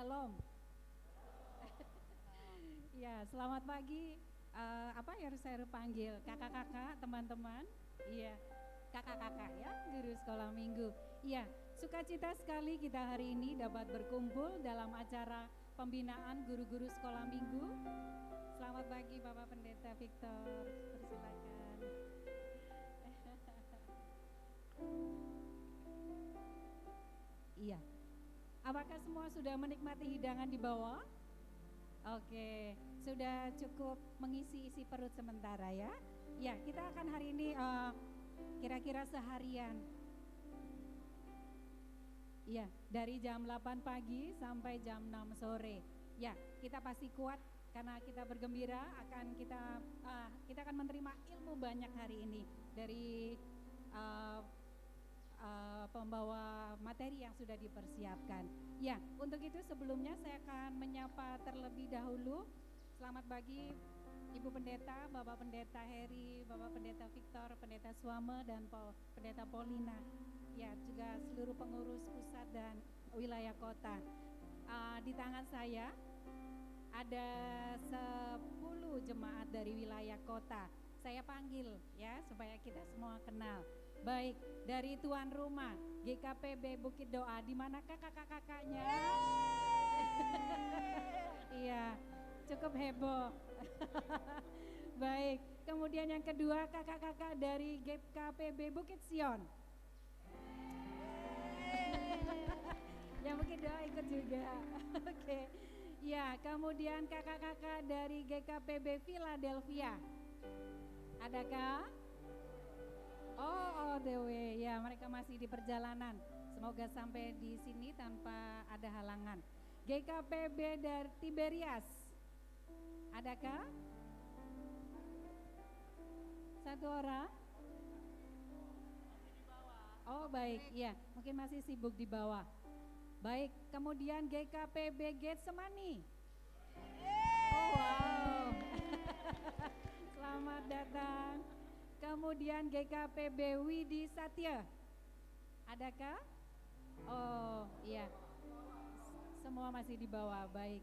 Shalom. Ya, selamat pagi. Apa yang harus saya panggil? Kakak-kakak, teman-teman. Iya, kakak-kakak ya, guru sekolah minggu. Iya, sukacita sekali kita hari ini dapat berkumpul dalam acara pembinaan guru-guru sekolah minggu. Selamat pagi Bapak Pendeta Victor, persilakan. Iya. Apakah semua sudah menikmati hidangan di bawah? Oke, sudah cukup mengisi isi perut sementara ya. Ya, kita akan hari ini kira-kira seharian. Ya, dari jam 8 pagi sampai jam 6 sore. Ya, kita pasti kuat karena kita bergembira kita akan menerima ilmu banyak hari ini dari pembawa materi yang sudah dipersiapkan. Ya, untuk itu sebelumnya saya akan menyapa terlebih dahulu. Selamat pagi Ibu Pendeta, Bapak Pendeta Heri, Bapak Pendeta Victor, Pendeta Suame, dan Pendeta Paulina. Ya, juga seluruh pengurus pusat dan wilayah kota. Di tangan saya ada 10 jemaat dari wilayah kota. Saya panggil ya supaya kita semua kenal. Baik, dari tuan rumah GKPB Bukit Doa, di manakah kakak-kakaknya? Iya, cukup heboh. Baik, kemudian yang kedua kakak-kakak dari GKPB Bukit Sion. Yang Bukit Doa ikut juga. Oke. Ya, kemudian kakak-kakak dari GKPB Philadelphia. Adakah? Oh, all the way. Ya, mereka masih di perjalanan. Semoga sampai di sini tanpa ada halangan. GKPB dari Tiberias. Adakah? Satu orang? Oh, baik. Ya, mungkin masih sibuk di bawah. Baik, kemudian GKPB Getsemani. Oh, wow. Selamat datang. Kemudian GKPB Widi Satya. Adakah? Oh, iya. Semua masih di bawah, baik.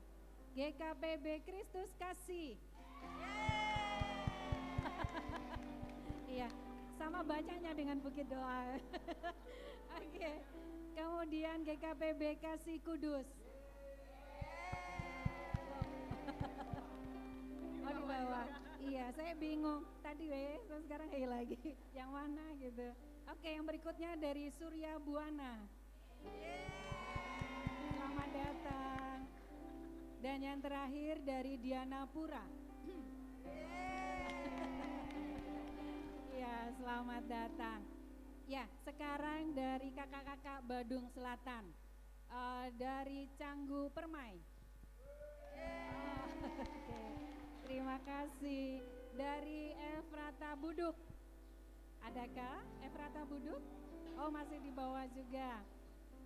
GKPB Kristus Kasih. Iya, sama bacanya dengan Bukit Doa. Oke. Kemudian GKPB Kasih Kudus. Oh, di bawah. Iya, saya bingung. Tadi sekarang lagi. Yang mana gitu. Oke, yang berikutnya dari Surya Buana. Selamat datang. Dan yang terakhir dari Diana Pura. Ya, selamat datang. Ya, sekarang dari kakak-kakak Badung Selatan. Dari Canggu Permai. Oke. Terima kasih. Dari Efrata Buduk. Adakah Efrata Buduk? Oh, masih di bawah juga.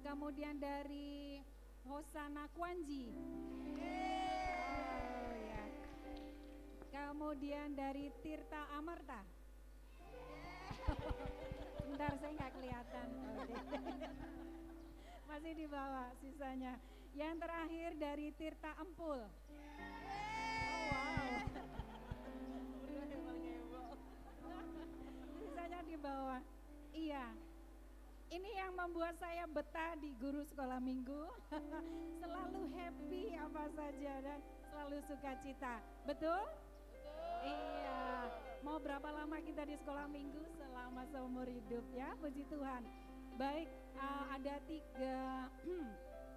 Kemudian dari Hosana Kwanji. Oh ya. Kemudian dari Tirta Amarta. Bentar, saya nggak kelihatan. Masih di bawah sisanya. Yang terakhir dari Tirta Empul. Wow. Sisanya di bawah. Iya. Ini yang membuat saya betah di guru sekolah minggu. Selalu happy apa saja dan selalu sukacita. Betul? Iya. Mau berapa lama kita di sekolah minggu? Selama seumur hidup ya. Puji Tuhan. Baik, ada 3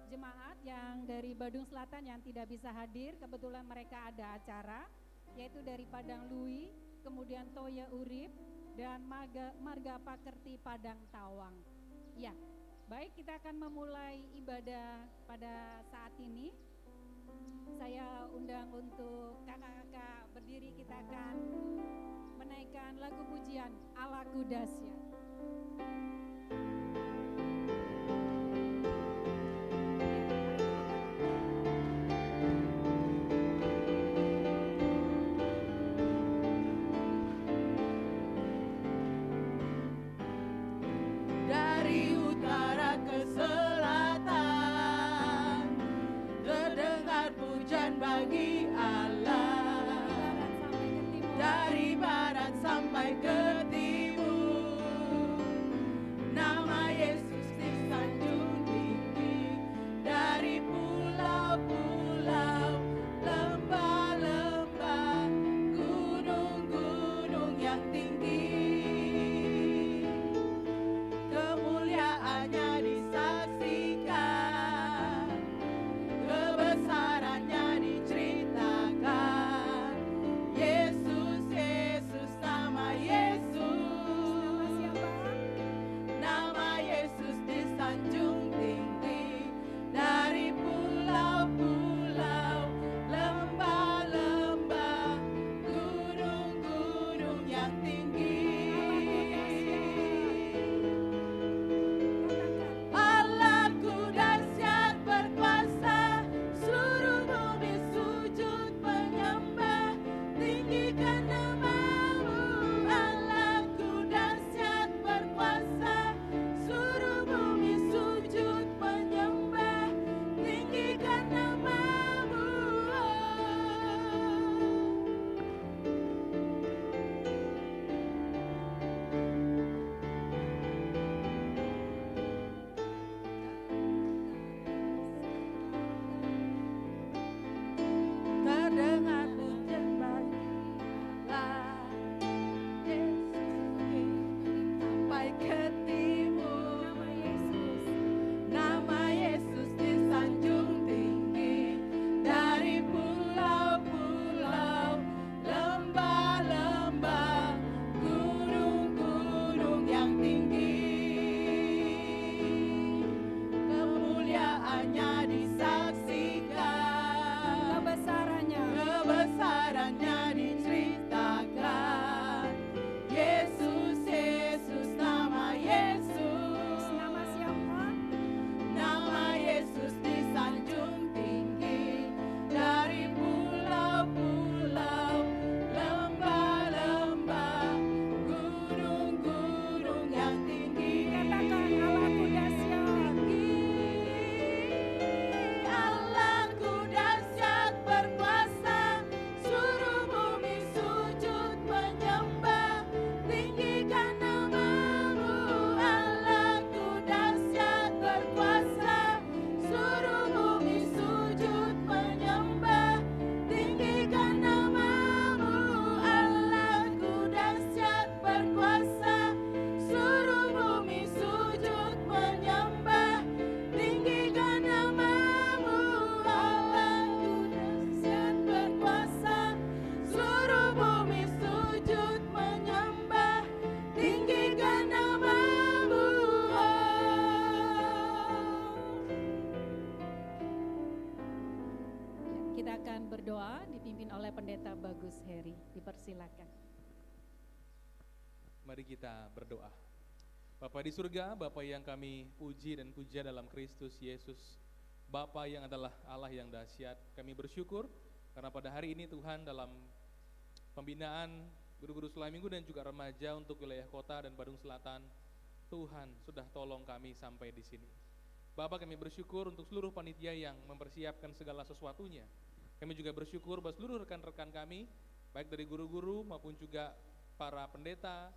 jemaat yang dari Badung Selatan yang tidak bisa hadir. Kebetulan mereka ada acara, yaitu dari Padang Lui, kemudian Toya Urip, dan Marga Pakerti Padang Tawang. Ya, baik, kita akan memulai ibadah pada saat ini. Saya undang untuk kakak-kakak berdiri, kita akan menaikkan lagu pujian Allahku Dahsyat. Dari utara ke selatan, Pendeta Bagus Heri. Dipersilakan. Mari kita berdoa. Bapa di surga, Bapa yang kami puji dan puja dalam Kristus Yesus, Bapa yang adalah Allah yang dahsyat, kami bersyukur karena pada hari ini Tuhan dalam pembinaan guru-guru sekolah minggu dan juga remaja untuk wilayah kota dan Badung Selatan, Tuhan sudah tolong kami sampai di sini. Bapa, kami bersyukur untuk seluruh panitia yang mempersiapkan segala sesuatunya. Kami juga bersyukur bahwa seluruh rekan-rekan kami, baik dari guru-guru maupun juga para pendeta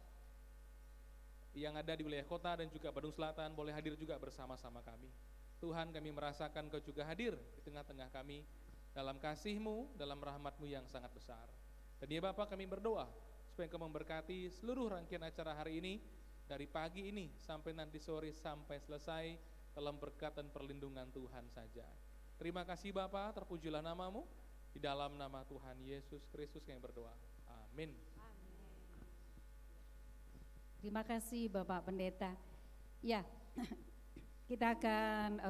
yang ada di wilayah kota dan juga Badung Selatan boleh hadir juga bersama-sama kami. Tuhan, kami merasakan Kau juga hadir di tengah-tengah kami dalam kasih-Mu, dalam rahmat-Mu yang sangat besar. Dan ya Bapak, kami berdoa supaya Engkau memberkati seluruh rangkaian acara hari ini, dari pagi ini sampai nanti sore sampai selesai dalam berkat dan perlindungan Tuhan saja. Terima kasih Bapak, terpujilah nama-Mu, di dalam nama Tuhan Yesus Kristus kami berdoa. Amin. Terima kasih Bapak Pendeta. Ya, kita akan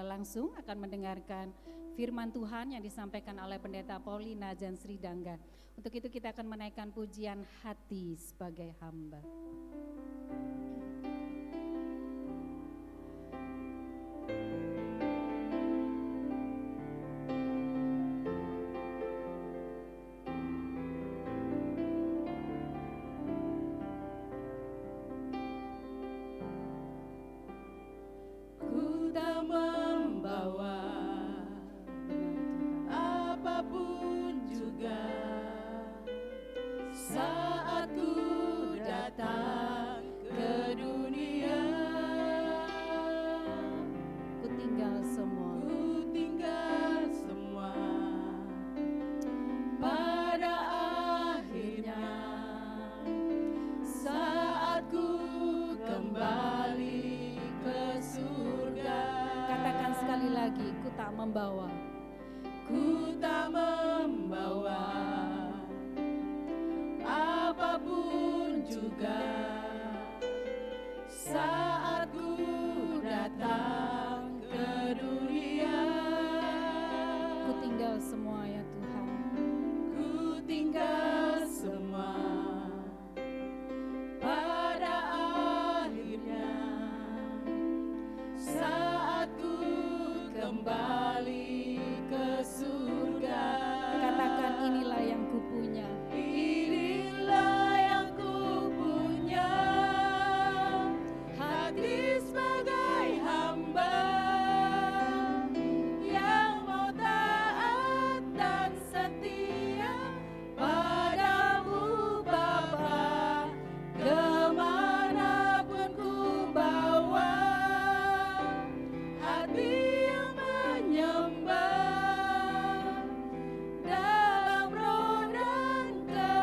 langsung mendengarkan firman Tuhan yang disampaikan oleh Pendeta Paulina Jan Sri Dangga. Untuk itu kita akan menaikkan pujian hati sebagai hamba. Dalam roh dan kebenaran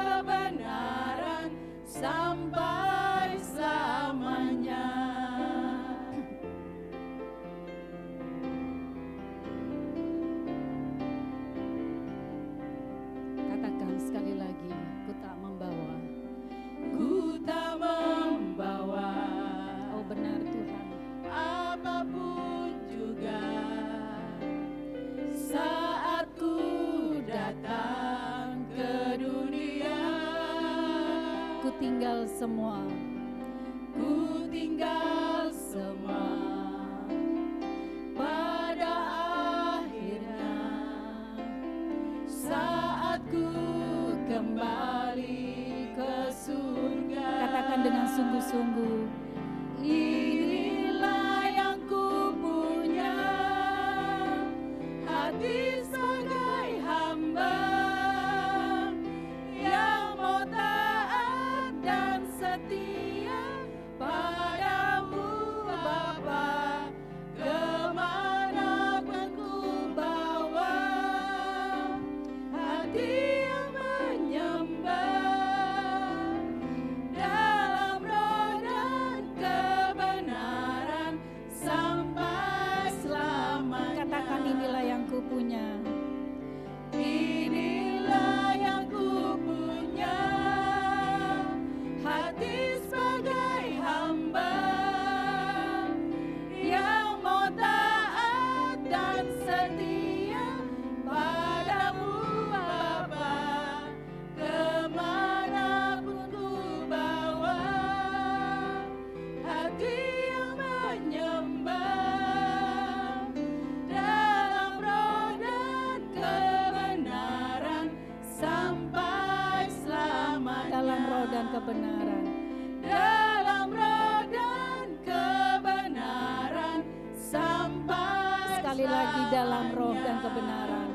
dalam roh dan kebenaran.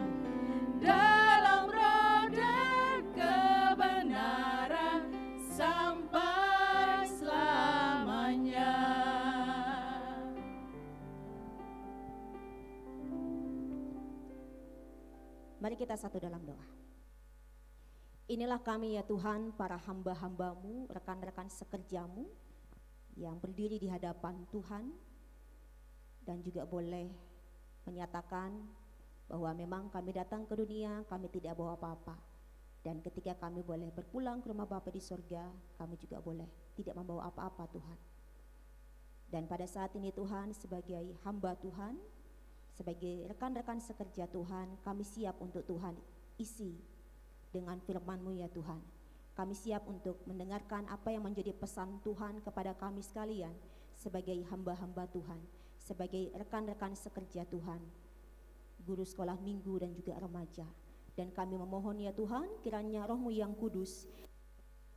Dalam roh dan kebenaran sampai selamanya. Mari kita satu dalam doa. Inilah kami ya Tuhan, para hamba-hambamu, rekan-rekan sekerjamu yang berdiri di hadapan Tuhan dan juga boleh menyatakan bahwa memang kami datang ke dunia, kami tidak bawa apa-apa. Dan ketika kami boleh berpulang ke rumah Bapa di surga, kami juga boleh tidak membawa apa-apa Tuhan. Dan pada saat ini Tuhan, sebagai hamba Tuhan, sebagai rekan-rekan sekerja Tuhan, kami siap untuk Tuhan isi dengan firman-Mu ya Tuhan. Kami siap untuk mendengarkan apa yang menjadi pesan Tuhan kepada kami sekalian sebagai hamba-hamba Tuhan, sebagai rekan-rekan sekerja Tuhan, guru sekolah minggu dan juga remaja. Dan kami memohon ya Tuhan, kiranya Roh-Mu yang kudus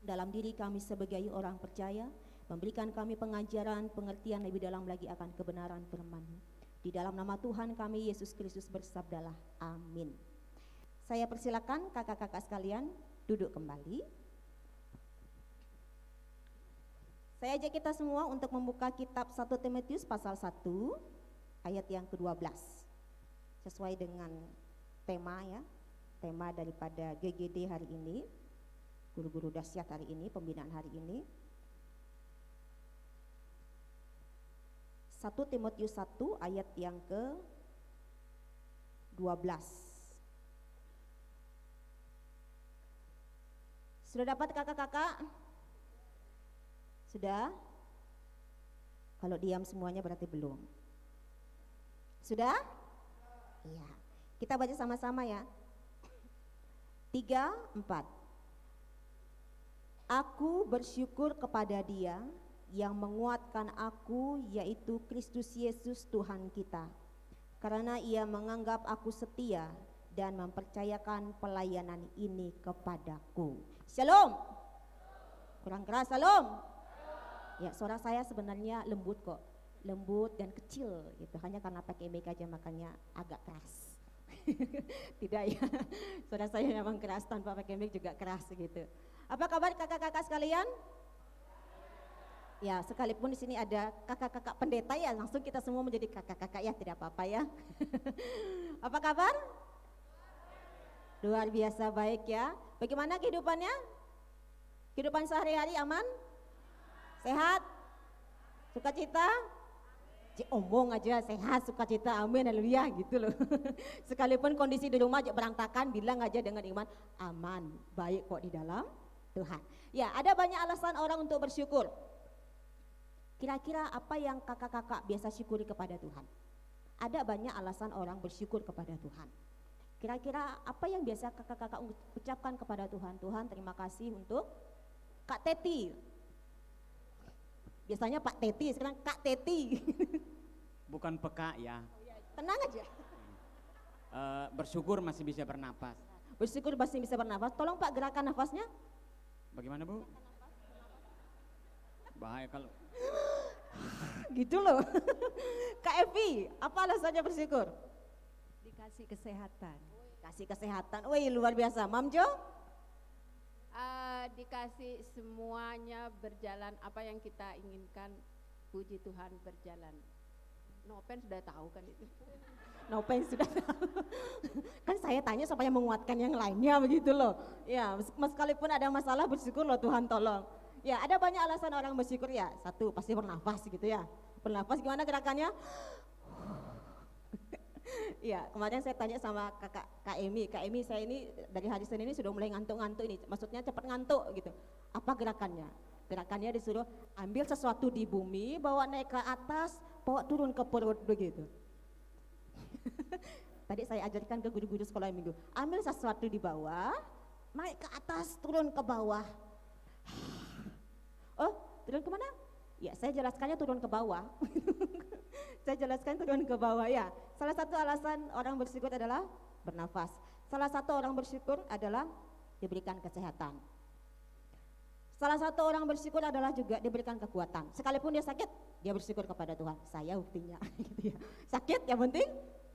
dalam diri kami sebagai orang percaya, memberikan kami pengajaran, pengertian lebih dalam lagi akan kebenaran firman-Mu. Di dalam nama Tuhan kami Yesus Kristus bersabdalah, amin. Saya persilakan kakak-kakak sekalian duduk kembali. Saya ajak kita semua untuk membuka kitab 1 Timotius pasal 1 ayat yang ke-12. Sesuai dengan tema ya, tema daripada GGD hari ini, guru-guru dahsyat hari ini, pembinaan hari ini. 1 Timotius 1 ayat yang ke-12. Sudah dapat kakak-kakak? Sudah? Kalau diam semuanya berarti belum. Sudah? Iya. Kita baca sama-sama ya. 3, 4. Aku bersyukur kepada Dia yang menguatkan aku, yaitu Kristus Yesus Tuhan kita, karena Ia menganggap aku setia dan mempercayakan pelayanan ini kepadaku. Shalom. Kurang keras, shalom. Ya, suara saya sebenarnya lembut kok, lembut dan kecil gitu, hanya karena pakai mic aja makanya agak keras. Tidak ya, suara saya memang keras, tanpa pakai mic juga keras gitu. Apa kabar kakak-kakak sekalian? Ya, sekalipun di sini ada kakak-kakak pendeta ya, langsung kita semua menjadi kakak-kakak ya, tidak apa-apa ya. Apa kabar? Luar biasa baik ya. Bagaimana kehidupannya? Kehidupan sehari-hari aman? Sehat? Sukacita? Omong aja sehat, sukacita, amin, haleluya gitu loh. Sekalipun kondisi di rumah aja berantakan, bilang aja dengan iman, aman, baik kok di dalam Tuhan. Ya, ada banyak alasan orang untuk bersyukur. Kira-kira apa yang kakak-kakak biasa syukuri kepada Tuhan? Ada banyak alasan orang bersyukur kepada Tuhan. Kira-kira apa yang biasa kakak-kakak ucapkan kepada Tuhan? Tuhan, terima kasih untuk Kak Teti. Biasanya Pak Teti, sekarang Kak Teti. Bukan peka ya. Tenang aja. Bersyukur masih bisa bernapas. Bersyukur masih bisa bernafas. Tolong Pak gerakan nafasnya. Bagaimana Bu? Bahaya kalau Gitu loh. Kak Evi, apa alasannya bersyukur? Dikasih kesehatan. Kasih kesehatan. Wih, luar biasa. Mam Jo? Dikasih semuanya berjalan apa yang kita inginkan, puji Tuhan berjalan. Nopen sudah tahu kan itu. Nopen sudah tahu. Kan saya tanya supaya menguatkan yang lainnya begitu loh. Ya, sekalipun ada masalah bersyukur loh, Tuhan tolong. Ya, ada banyak alasan orang bersyukur ya. Satu, pasti bernafas gitu ya. Bernafas gimana gerakannya? Ya, kemarin saya tanya sama Kak Emi, saya ini dari hari Senin ini sudah mulai ngantuk-ngantuk ini, maksudnya cepat ngantuk gitu. Apa gerakannya? Gerakannya disuruh ambil sesuatu di bumi, bawa naik ke atas, bawa turun ke perut begitu. Tadi saya ajarkan ke guru-guru sekolah minggu, ambil sesuatu di bawah, naik ke atas, turun ke bawah. Oh, turun kemana? Ya, saya jelaskannya turun ke bawah. Saya jelaskan turun ke bawah ya. Salah satu alasan orang bersyukur adalah bernafas. Salah satu orang bersyukur adalah diberikan kesehatan. Salah satu orang bersyukur adalah juga diberikan kekuatan. Sekalipun dia sakit, dia bersyukur kepada Tuhan. Saya buktinya gitu ya. Sakit yang penting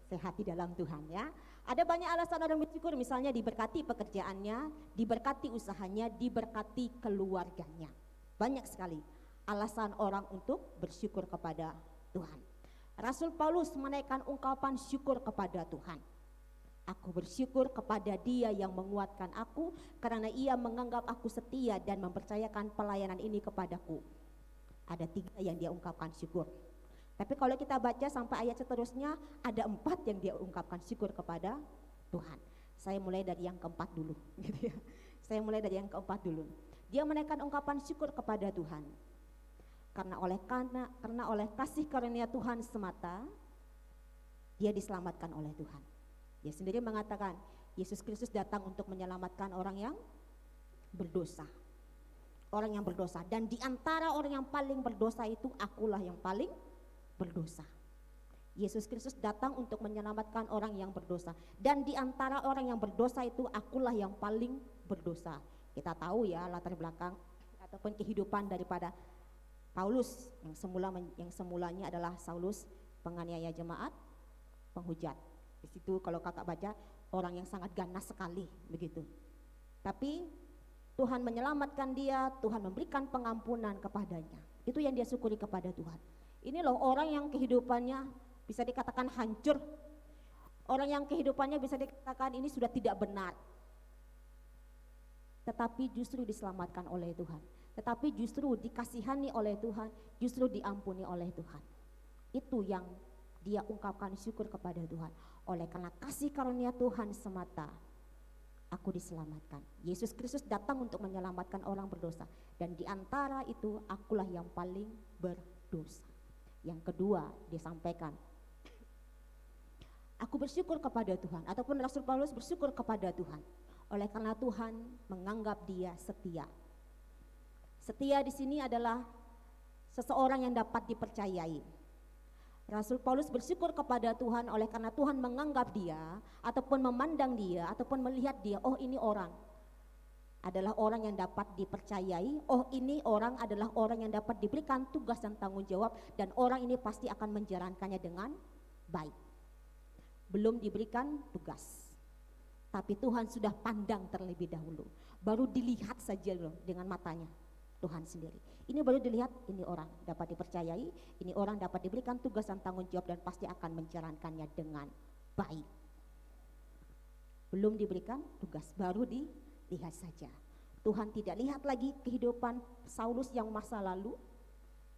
sehat di dalam Tuhan ya. Ada banyak alasan orang bersyukur, misalnya diberkati pekerjaannya, diberkati usahanya, diberkati keluarganya. Banyak sekali alasan orang untuk bersyukur kepada Tuhan. Rasul Paulus menaikkan ungkapan syukur kepada Tuhan. Aku bersyukur kepada Dia yang menguatkan aku, karena Ia menganggap aku setia dan mempercayakan pelayanan ini kepadaku. Ada 3 yang dia ungkapkan syukur. Tapi kalau kita baca sampai ayat seterusnya, ada 4 yang dia ungkapkan syukur kepada Tuhan. Saya mulai dari yang keempat dulu, gitu ya. Saya mulai dari yang keempat dulu. Dia menaikkan ungkapan syukur kepada Tuhan. Karena oleh kasih karunia Tuhan semata, dia diselamatkan oleh Tuhan. Dia sendiri mengatakan, Yesus Kristus datang untuk menyelamatkan orang yang berdosa. Orang yang berdosa. Dan di antara orang yang paling berdosa itu, akulah yang paling berdosa. Yesus Kristus datang untuk menyelamatkan orang yang berdosa. Dan di antara orang yang berdosa itu, akulah yang paling berdosa. Kita tahu ya latar belakang ataupun kehidupan daripada Paulus yang semulanya adalah Saulus, penganiaya jemaat, penghujat. Di situ kalau kakak baca, orang yang sangat ganas sekali begitu. Tapi Tuhan menyelamatkan dia, Tuhan memberikan pengampunan kepadanya. Itu yang dia syukuri kepada Tuhan. Ini loh orang yang kehidupannya bisa dikatakan hancur. Orang yang kehidupannya bisa dikatakan ini sudah tidak benar. Tetapi justru diselamatkan oleh Tuhan. Tetapi justru dikasihani oleh Tuhan, justru diampuni oleh Tuhan. Itu yang dia ungkapkan syukur kepada Tuhan. Oleh karena kasih karunia Tuhan semata, aku diselamatkan. Yesus Kristus datang untuk menyelamatkan orang berdosa. Dan di antara itu akulah yang paling berdosa. Yang kedua disampaikan, aku bersyukur kepada Tuhan, ataupun Rasul Paulus bersyukur kepada Tuhan. Oleh karena Tuhan menganggap dia setia. Setia di sini adalah seseorang yang dapat dipercayai. Rasul Paulus bersyukur kepada Tuhan oleh karena Tuhan menganggap dia, ataupun memandang dia, ataupun melihat dia, oh ini orang adalah orang yang dapat dipercayai, oh ini orang adalah orang yang dapat diberikan tugas dan tanggung jawab, dan orang ini pasti akan menjalankannya dengan baik. Belum diberikan tugas, tapi Tuhan sudah pandang terlebih dahulu, baru dilihat saja loh dengan matanya Tuhan sendiri. Ini baru dilihat, ini orang dapat dipercayai, ini orang dapat diberikan tugas dan tanggung jawab dan pasti akan menjalankannya dengan baik. Belum diberikan tugas, baru dilihat saja. Tuhan tidak lihat lagi kehidupan Saulus yang masa lalu.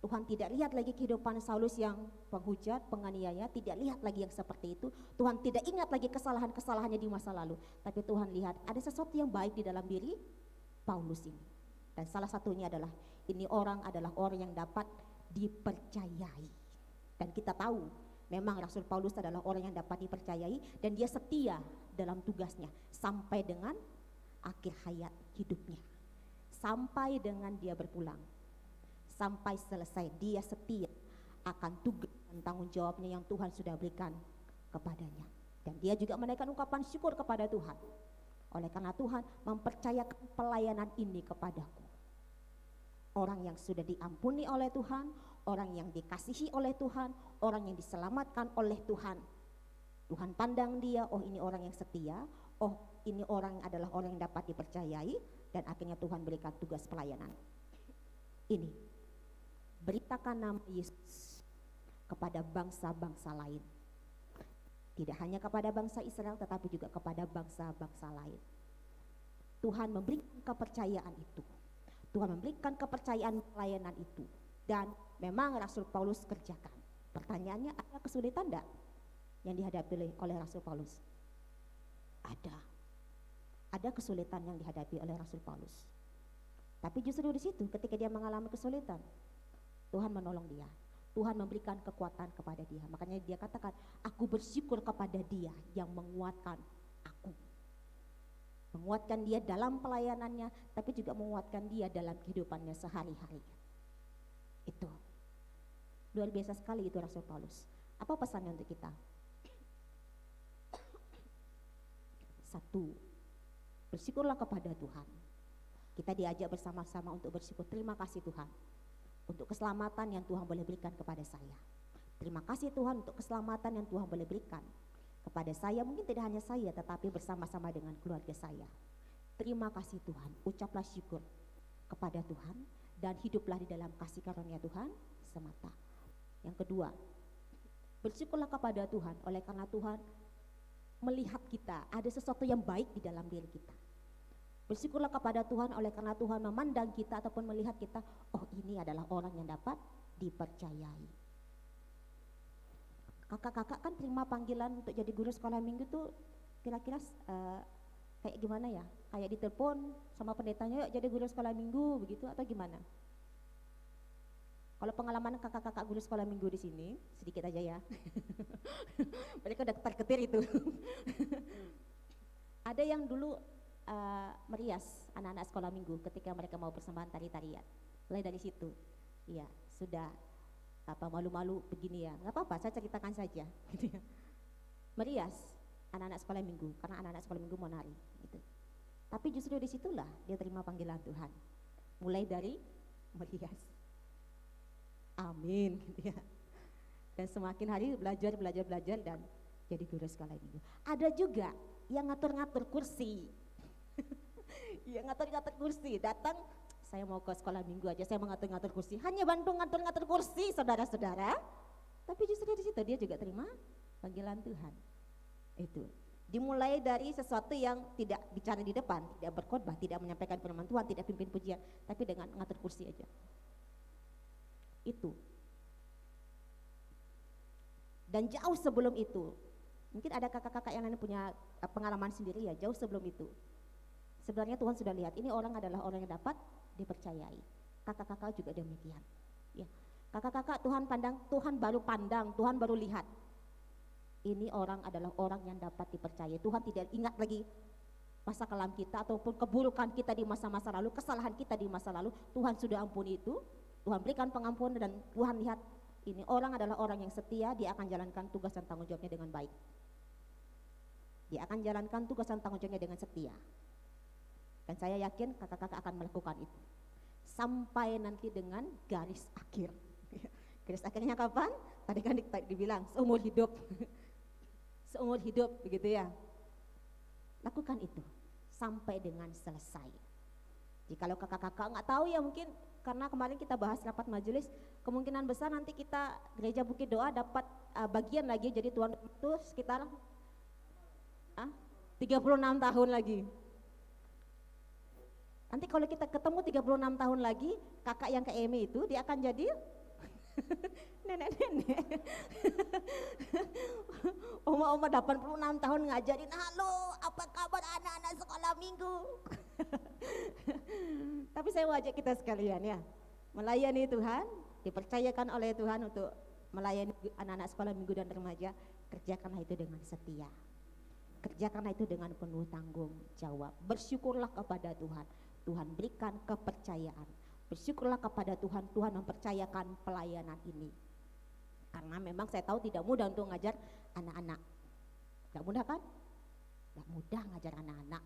Tuhan tidak lihat lagi kehidupan Saulus yang penghujat, penganiaya, tidak lihat lagi yang seperti itu. Tuhan tidak ingat lagi kesalahan-kesalahannya di masa lalu. Tapi Tuhan lihat ada sesuatu yang baik di dalam diri Paulus ini. Dan salah satunya adalah ini orang adalah orang yang dapat dipercayai. Dan kita tahu memang Rasul Paulus adalah orang yang dapat dipercayai dan dia setia dalam tugasnya sampai dengan akhir hayat hidupnya. Sampai dengan dia berpulang. Sampai selesai dia setia akan tugas dan tanggung jawabnya yang Tuhan sudah berikan kepadanya. Dan dia juga menaikkan ungkapan syukur kepada Tuhan. Oleh karena Tuhan mempercayakan pelayanan ini kepadaku. Orang yang sudah diampuni oleh Tuhan, orang yang dikasihi oleh Tuhan, orang yang diselamatkan oleh Tuhan. Tuhan pandang dia, oh ini orang yang setia, oh ini orang adalah orang yang dapat dipercayai, dan akhirnya Tuhan berikan tugas pelayanan. Ini, beritakan nama Yesus kepada bangsa-bangsa lain. Tidak hanya kepada bangsa Israel, tetapi juga kepada bangsa-bangsa lain. Tuhan memberikan kepercayaan itu. Tuhan memberikan kepercayaan pelayanan itu. Dan memang Rasul Paulus kerjakan. Pertanyaannya, ada kesulitan enggak yang dihadapi oleh Rasul Paulus? Ada. Ada kesulitan yang dihadapi oleh Rasul Paulus. Tapi justru di situ ketika dia mengalami kesulitan, Tuhan menolong dia. Tuhan memberikan kekuatan kepada dia. Makanya dia katakan, aku bersyukur kepada dia yang menguatkan aku. Menguatkan dia dalam pelayanannya, tapi juga menguatkan dia dalam kehidupannya sehari-hari. Itu luar biasa sekali itu Rasul Paulus. Apa pesannya untuk kita? Satu, bersyukurlah kepada Tuhan. Kita diajak bersama-sama untuk bersyukur. Terima kasih Tuhan untuk keselamatan yang Tuhan boleh berikan kepada saya. Terima kasih Tuhan untuk keselamatan yang Tuhan boleh berikan kepada saya, mungkin tidak hanya saya tetapi bersama-sama dengan keluarga saya. Terima kasih Tuhan, ucaplah syukur kepada Tuhan dan hiduplah di dalam kasih karunia Tuhan semata. Yang kedua, bersyukurlah kepada Tuhan oleh karena Tuhan melihat kita ada sesuatu yang baik di dalam diri kita. Bersyukurlah kepada Tuhan oleh karena Tuhan memandang kita ataupun melihat kita, oh ini adalah orang yang dapat dipercayai. Kakak-kakak kan terima panggilan untuk jadi guru sekolah minggu tuh kira-kira kayak gimana ya? Kayak ditelepon sama pendetanya, yuk jadi guru sekolah minggu begitu atau gimana? Kalau pengalaman kakak-kakak guru sekolah minggu di sini, sedikit aja ya. Mereka udah ketar-ketir itu. Ada yang dulu merias anak-anak sekolah minggu ketika mereka mau persembahan tari-tarian. Mulai dari situ, ya sudah malu-malu begini ya, nggak apa-apa, saya ceritakan saja. Gitu ya. Merias anak-anak sekolah minggu karena anak-anak sekolah minggu mau nari. Gitu. Tapi justru disitulah dia terima panggilan Tuhan. Mulai dari merias. Amin, gitu ya. Dan semakin hari belajar dan jadi guru sekolah minggu. Ada juga yang ngatur-ngatur kursi. Yang ngatur-ngatur kursi, datang saya mau ke sekolah minggu aja, saya mau ngatur-ngatur kursi. Hanya bantu ngatur-ngatur kursi, saudara-saudara. Tapi justru di situ dia juga terima panggilan Tuhan. Itu. Dimulai dari sesuatu yang tidak bicara di depan, tidak berkhotbah, tidak menyampaikan firman Tuhan, tidak pimpin pujian, tapi dengan ngatur kursi aja. Itu. Dan jauh sebelum itu, mungkin ada kakak-kakak yang lain punya pengalaman sendiri ya, jauh sebelum itu. Sebenarnya Tuhan sudah lihat, ini orang adalah orang yang dapat dipercayai. Kakak-kakak juga demikian. Ya. Kakak-kakak Tuhan pandang, Tuhan baru lihat. Ini orang adalah orang yang dapat dipercayai. Tuhan tidak ingat lagi masa kelam kita ataupun keburukan kita di masa-masa lalu, kesalahan kita di masa lalu. Tuhan sudah ampuni itu. Tuhan berikan pengampunan dan Tuhan lihat ini orang adalah orang yang setia, dia akan jalankan tugas dan tanggung jawabnya dengan baik. Dia akan jalankan tugas dan tanggung jawabnya dengan setia. Dan saya yakin kakak-kakak akan melakukan itu. Sampai nanti dengan garis akhir. Garis akhirnya kapan? Tadi kan dibilang seumur hidup. Seumur hidup begitu ya. Lakukan itu sampai dengan selesai. Jikalau kakak-kakak nggak tahu ya mungkin karena kemarin kita bahas rapat majelis, kemungkinan besar nanti kita gereja Bukit Doa dapat bagian lagi jadi tuan itu sekitar 36 tahun lagi. Nanti kalau kita ketemu 36 tahun lagi, kakak yang ke EMI itu dia akan jadi nenek-nenek. Oma-oma 86 tahun ngajarin, halo apa kabar anak-anak sekolah minggu. Tapi saya mau ajak kita sekalian ya, melayani Tuhan, dipercayakan oleh Tuhan untuk melayani anak-anak sekolah minggu dan remaja, kerjakanlah itu dengan setia. Kerjakanlah itu dengan penuh tanggung jawab. Bersyukurlah kepada Tuhan. Tuhan berikan kepercayaan. Bersyukurlah kepada Tuhan, Tuhan mempercayakan pelayanan ini. Karena memang saya tahu tidak mudah untuk ngajar anak-anak. Tidak mudah kan? Tidak mudah ngajar anak-anak.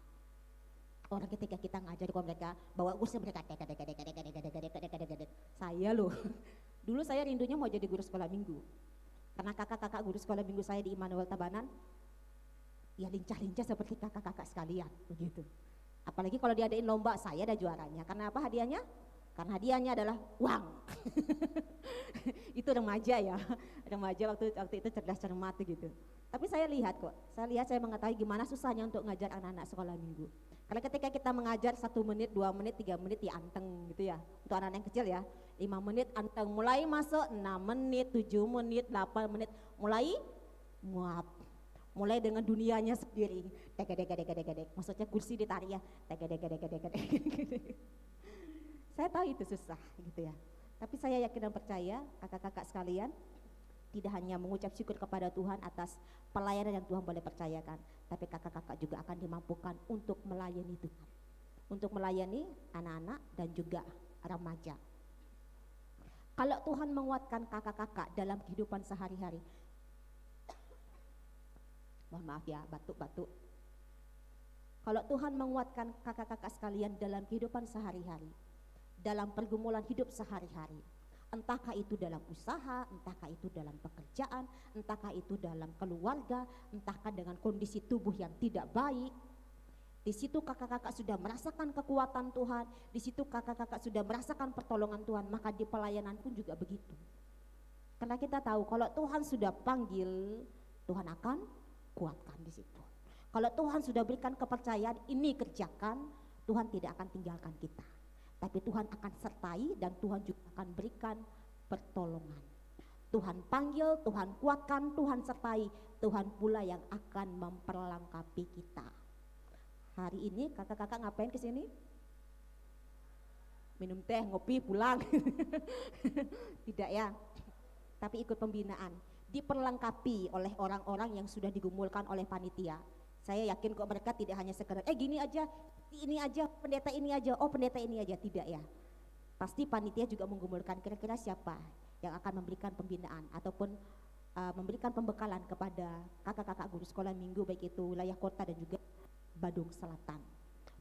Orang ketika kita ngajar mereka, bawa kursi mereka saya loh. Dulu saya rindunya mau jadi guru sekolah minggu. Karena kakak-kakak guru sekolah minggu saya di Immanuel Tabanan, ya lincah-lincah seperti kakak-kakak sekalian begitu. Apalagi kalau diadain lomba, saya ada juaranya. Karena apa hadiahnya? Karena hadiahnya adalah uang. Itu remaja ya, remaja waktu itu cerdas cermat gitu. Tapi saya lihat kok, saya mengetahui gimana susahnya untuk ngajar anak-anak sekolah minggu. Karena ketika kita mengajar 1 menit, 2 menit, 3 menit ya anteng gitu ya. Untuk anak-anak yang kecil ya, 5 menit anteng, mulai masuk 6 menit, 7 menit, 8 menit, mulai muap. Mulai dengan dunianya sendiri, dek. Maksudnya kursi ditarik ya, dek. Saya tahu itu susah gitu ya. Tapi saya yakin dan percaya kakak-kakak sekalian tidak hanya mengucap syukur kepada Tuhan atas pelayanan yang Tuhan boleh percayakan, tapi kakak-kakak juga akan dimampukan untuk melayani Tuhan, untuk melayani anak-anak dan juga remaja. Kalau Tuhan menguatkan kakak-kakak dalam kehidupan sehari-hari, mohon maaf ya, batuk-batuk. Kalau Tuhan menguatkan kakak-kakak sekalian dalam kehidupan sehari-hari, dalam pergumulan hidup sehari-hari, Entahkah itu dalam usaha, entahkah itu dalam pekerjaan, entahkah itu dalam keluarga, entahkah dengan kondisi tubuh yang tidak baik. Di situ kakak-kakak sudah merasakan kekuatan Tuhan, di situ kakak-kakak sudah merasakan pertolongan Tuhan, maka di pelayanan pun juga begitu. Karena kita tahu kalau Tuhan sudah panggil, Tuhan akan kuatkan di situ. Kalau Tuhan sudah berikan kepercayaan, ini kerjakan, Tuhan tidak akan tinggalkan kita. Tapi Tuhan akan sertai dan Tuhan juga akan berikan pertolongan. Tuhan panggil, Tuhan kuatkan, Tuhan sertai, Tuhan pula yang akan memperlengkapi kita. Hari ini kakak-kakak ngapain ke sini? Minum teh, ngopi, pulang. Tidak ya. Tapi ikut pembinaan, diperlengkapi oleh orang-orang yang sudah digumulkan oleh panitia. Saya yakin kok mereka tidak hanya sekedar gini aja, ini aja, pendeta ini aja, oh pendeta ini aja, tidak ya. Pasti panitia juga menggumulkan kira-kira siapa yang akan memberikan pembinaan ataupun memberikan pembekalan kepada kakak-kakak guru sekolah minggu, baik itu wilayah kota dan juga Badung Selatan.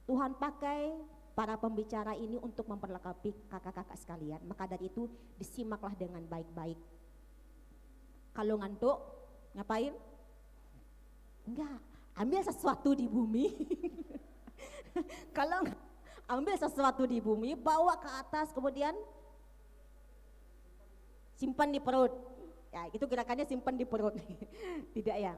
Tuhan pakai para pembicara ini untuk memperlengkapi kakak-kakak sekalian, maka dari itu disimaklah dengan baik-baik. Kalau ngantuk, ngapain? Enggak, ambil sesuatu di bumi. Kalau ambil sesuatu di bumi, bawa ke atas, kemudian simpan di perut. Ya, itu gerakannya simpan di perut. Tidak ya.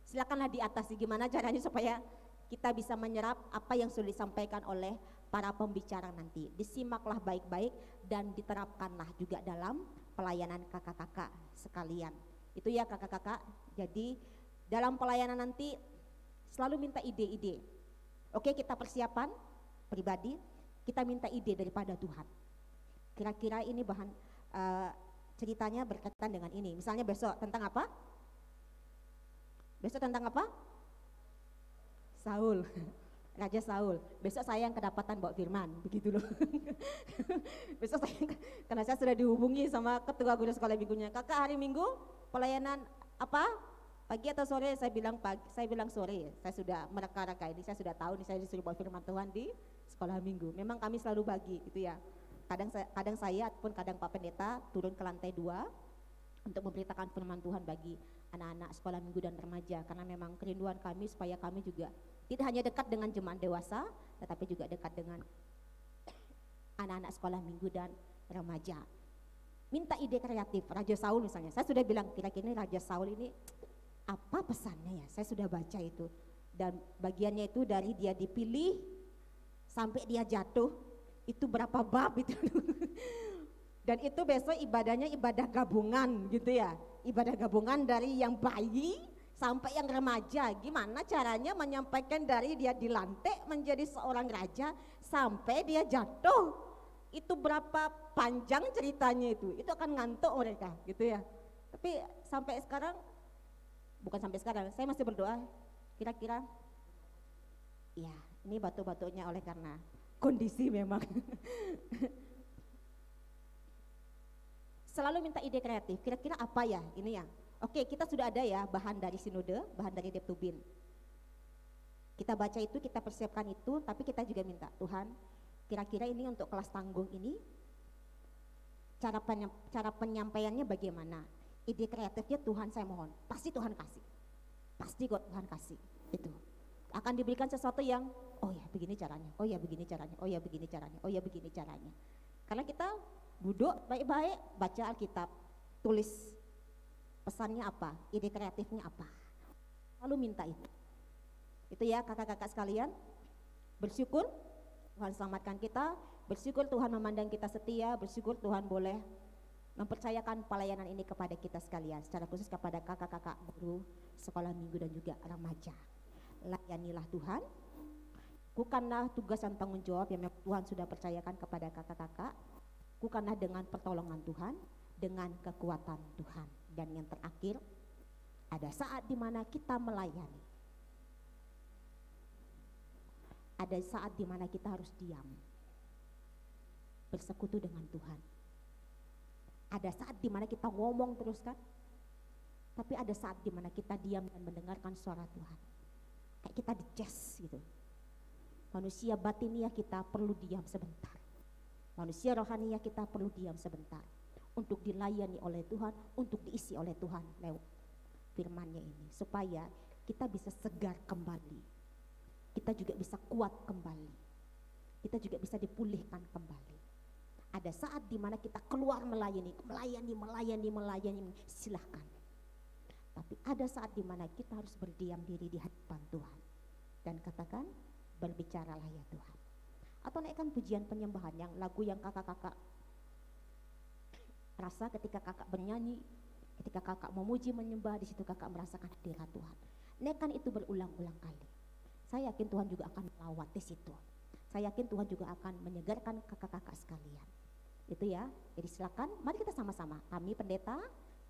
Silakanlah di atas. Gimana caranya supaya kita bisa menyerap apa yang sudah disampaikan oleh para pembicara nanti. Disimaklah baik-baik dan diterapkanlah juga dalam pelayanan kakak-kakak sekalian. Itu ya kakak-kakak. Jadi dalam pelayanan nanti selalu minta ide-ide. Oke, kita persiapan pribadi, kita minta ide daripada Tuhan. Kira-kira ini bahan ceritanya berkaitan dengan ini. Misalnya besok tentang apa? Besok tentang apa? Saul, Raja Saul. Besok saya yang kedapatan bawa firman, begitu loh. Besok saya, karena saya sudah dihubungi sama ketua guru sekolah minggunya. Kakak, hari Minggu pelayanan apa? Pagi atau sore? Saya bilang pagi, saya bilang sore. Saya sudah mereka-reka ini, saya sudah tahu nih saya disuruh bawa firman Tuhan di sekolah minggu. Memang kami selalu bagi gitu ya. Kadang saya ataupun kadang Pak Pendeta turun ke lantai 2 untuk memberitakan firman Tuhan bagi anak-anak sekolah minggu dan remaja, karena memang kerinduan kami supaya kami juga tidak hanya dekat dengan jemaat dewasa, tetapi juga dekat dengan anak-anak sekolah minggu dan remaja. Minta ide kreatif. Raja Saul misalnya, saya sudah bilang kira-kira Raja Saul ini apa pesannya ya, saya sudah baca itu, dan bagiannya itu dari dia dipilih sampai dia jatuh itu berapa bab itu. Dan itu besok ibadahnya ibadah gabungan gitu ya, ibadah gabungan dari yang bayi sampai yang remaja. Gimana caranya menyampaikan dari dia dilantik menjadi seorang raja sampai dia jatuh, itu berapa panjang ceritanya, itu akan ngantuk mereka gitu ya. Tapi sampai sekarang, bukan sampai sekarang, saya masih berdoa kira-kira ya ini batu-batunya oleh karena kondisi memang. Selalu minta ide kreatif, kira-kira apa ya ini ya. Oke, kita sudah ada ya bahan dari sinode, bahan dari Deptubin. Kita baca itu, kita persiapkan itu, tapi kita juga minta Tuhan, kira-kira ini untuk kelas tanggung ini cara penyampaiannya bagaimana? Ide kreatifnya Tuhan saya mohon, pasti Tuhan kasih. Pasti kok Tuhan kasih. Itu akan diberikan sesuatu yang oh ya begini caranya, oh ya begini caranya, oh ya begini caranya, oh ya begini caranya. Karena kita duduk baik-baik baca Alkitab, tulis pesannya apa, ide kreatifnya apa, lalu minta itu. Itu ya kakak-kakak sekalian, bersyukur Tuhan selamatkan kita, bersyukur Tuhan memandang kita setia, bersyukur Tuhan boleh mempercayakan pelayanan ini kepada kita sekalian, secara khusus kepada kakak-kakak guru sekolah minggu dan juga remaja. Layanilah Tuhan, lakukanlah tugas dan tanggung jawab yang Tuhan sudah percayakan kepada kakak-kakak. Lakukanlah dengan pertolongan Tuhan, dengan kekuatan Tuhan. Dan yang terakhir, ada saat di mana kita melayani. Ada saat di mana kita harus diam, bersekutu dengan Tuhan. Ada saat di mana kita ngomong terus kan, tapi ada saat di mana kita diam dan mendengarkan suara Tuhan. Kayak kita di jazz gitu. Manusia batiniah kita perlu diam sebentar. Manusia rohaniah kita perlu diam sebentar untuk dilayani oleh Tuhan, untuk diisi oleh Tuhan lewat firman-Nya ini, supaya kita bisa segar kembali, kita juga bisa kuat kembali, kita juga bisa dipulihkan kembali. Ada saat dimana kita keluar melayani, silahkan. Tapi ada saat dimana kita harus berdiam diri di hadapan Tuhan dan katakan, berbicaralah ya Tuhan. Atau naikkan pujian penyembahan, yang lagu yang kakak-kakak rasa ketika kakak bernyanyi, ketika kakak memuji menyembah, di situ kakak merasakan hadirat Tuhan. Naikkan itu berulang-ulang kali. Saya yakin Tuhan juga akan melawati situ. Saya yakin Tuhan juga akan menyegarkan kakak-kakak sekalian. Itu ya. Jadi silakan, mari kita sama-sama. Kami pendeta,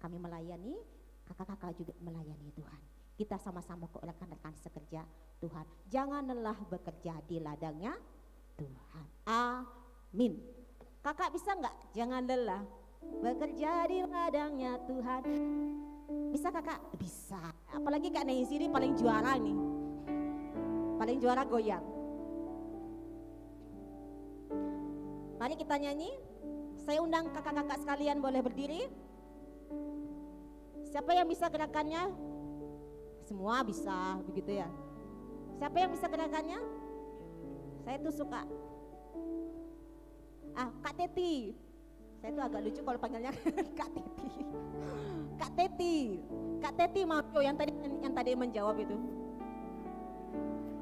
kami melayani, kakak-kakak juga melayani Tuhan. Kita sama-sama kok rekan-rekan sekerja Tuhan. Jangan lelah bekerja di ladangnya Tuhan. Amin. Kakak bisa enggak? Jangan lelah bekerja di ladangnya Tuhan. Bisa kakak? Bisa. Apalagi Kak Nancy ini paling juara nih. Paling juara goyang. Mari kita nyanyi. Saya undang kakak-kakak sekalian boleh berdiri. Siapa yang bisa gerakannya? Semua bisa, begitu ya. Siapa yang bisa gerakannya? Saya tuh suka. Kak Teti. Saya tuh agak lucu kalau panggilnya Kak Teti. Kak Teti. Kak Teti Mamjo yang tadi menjawab itu.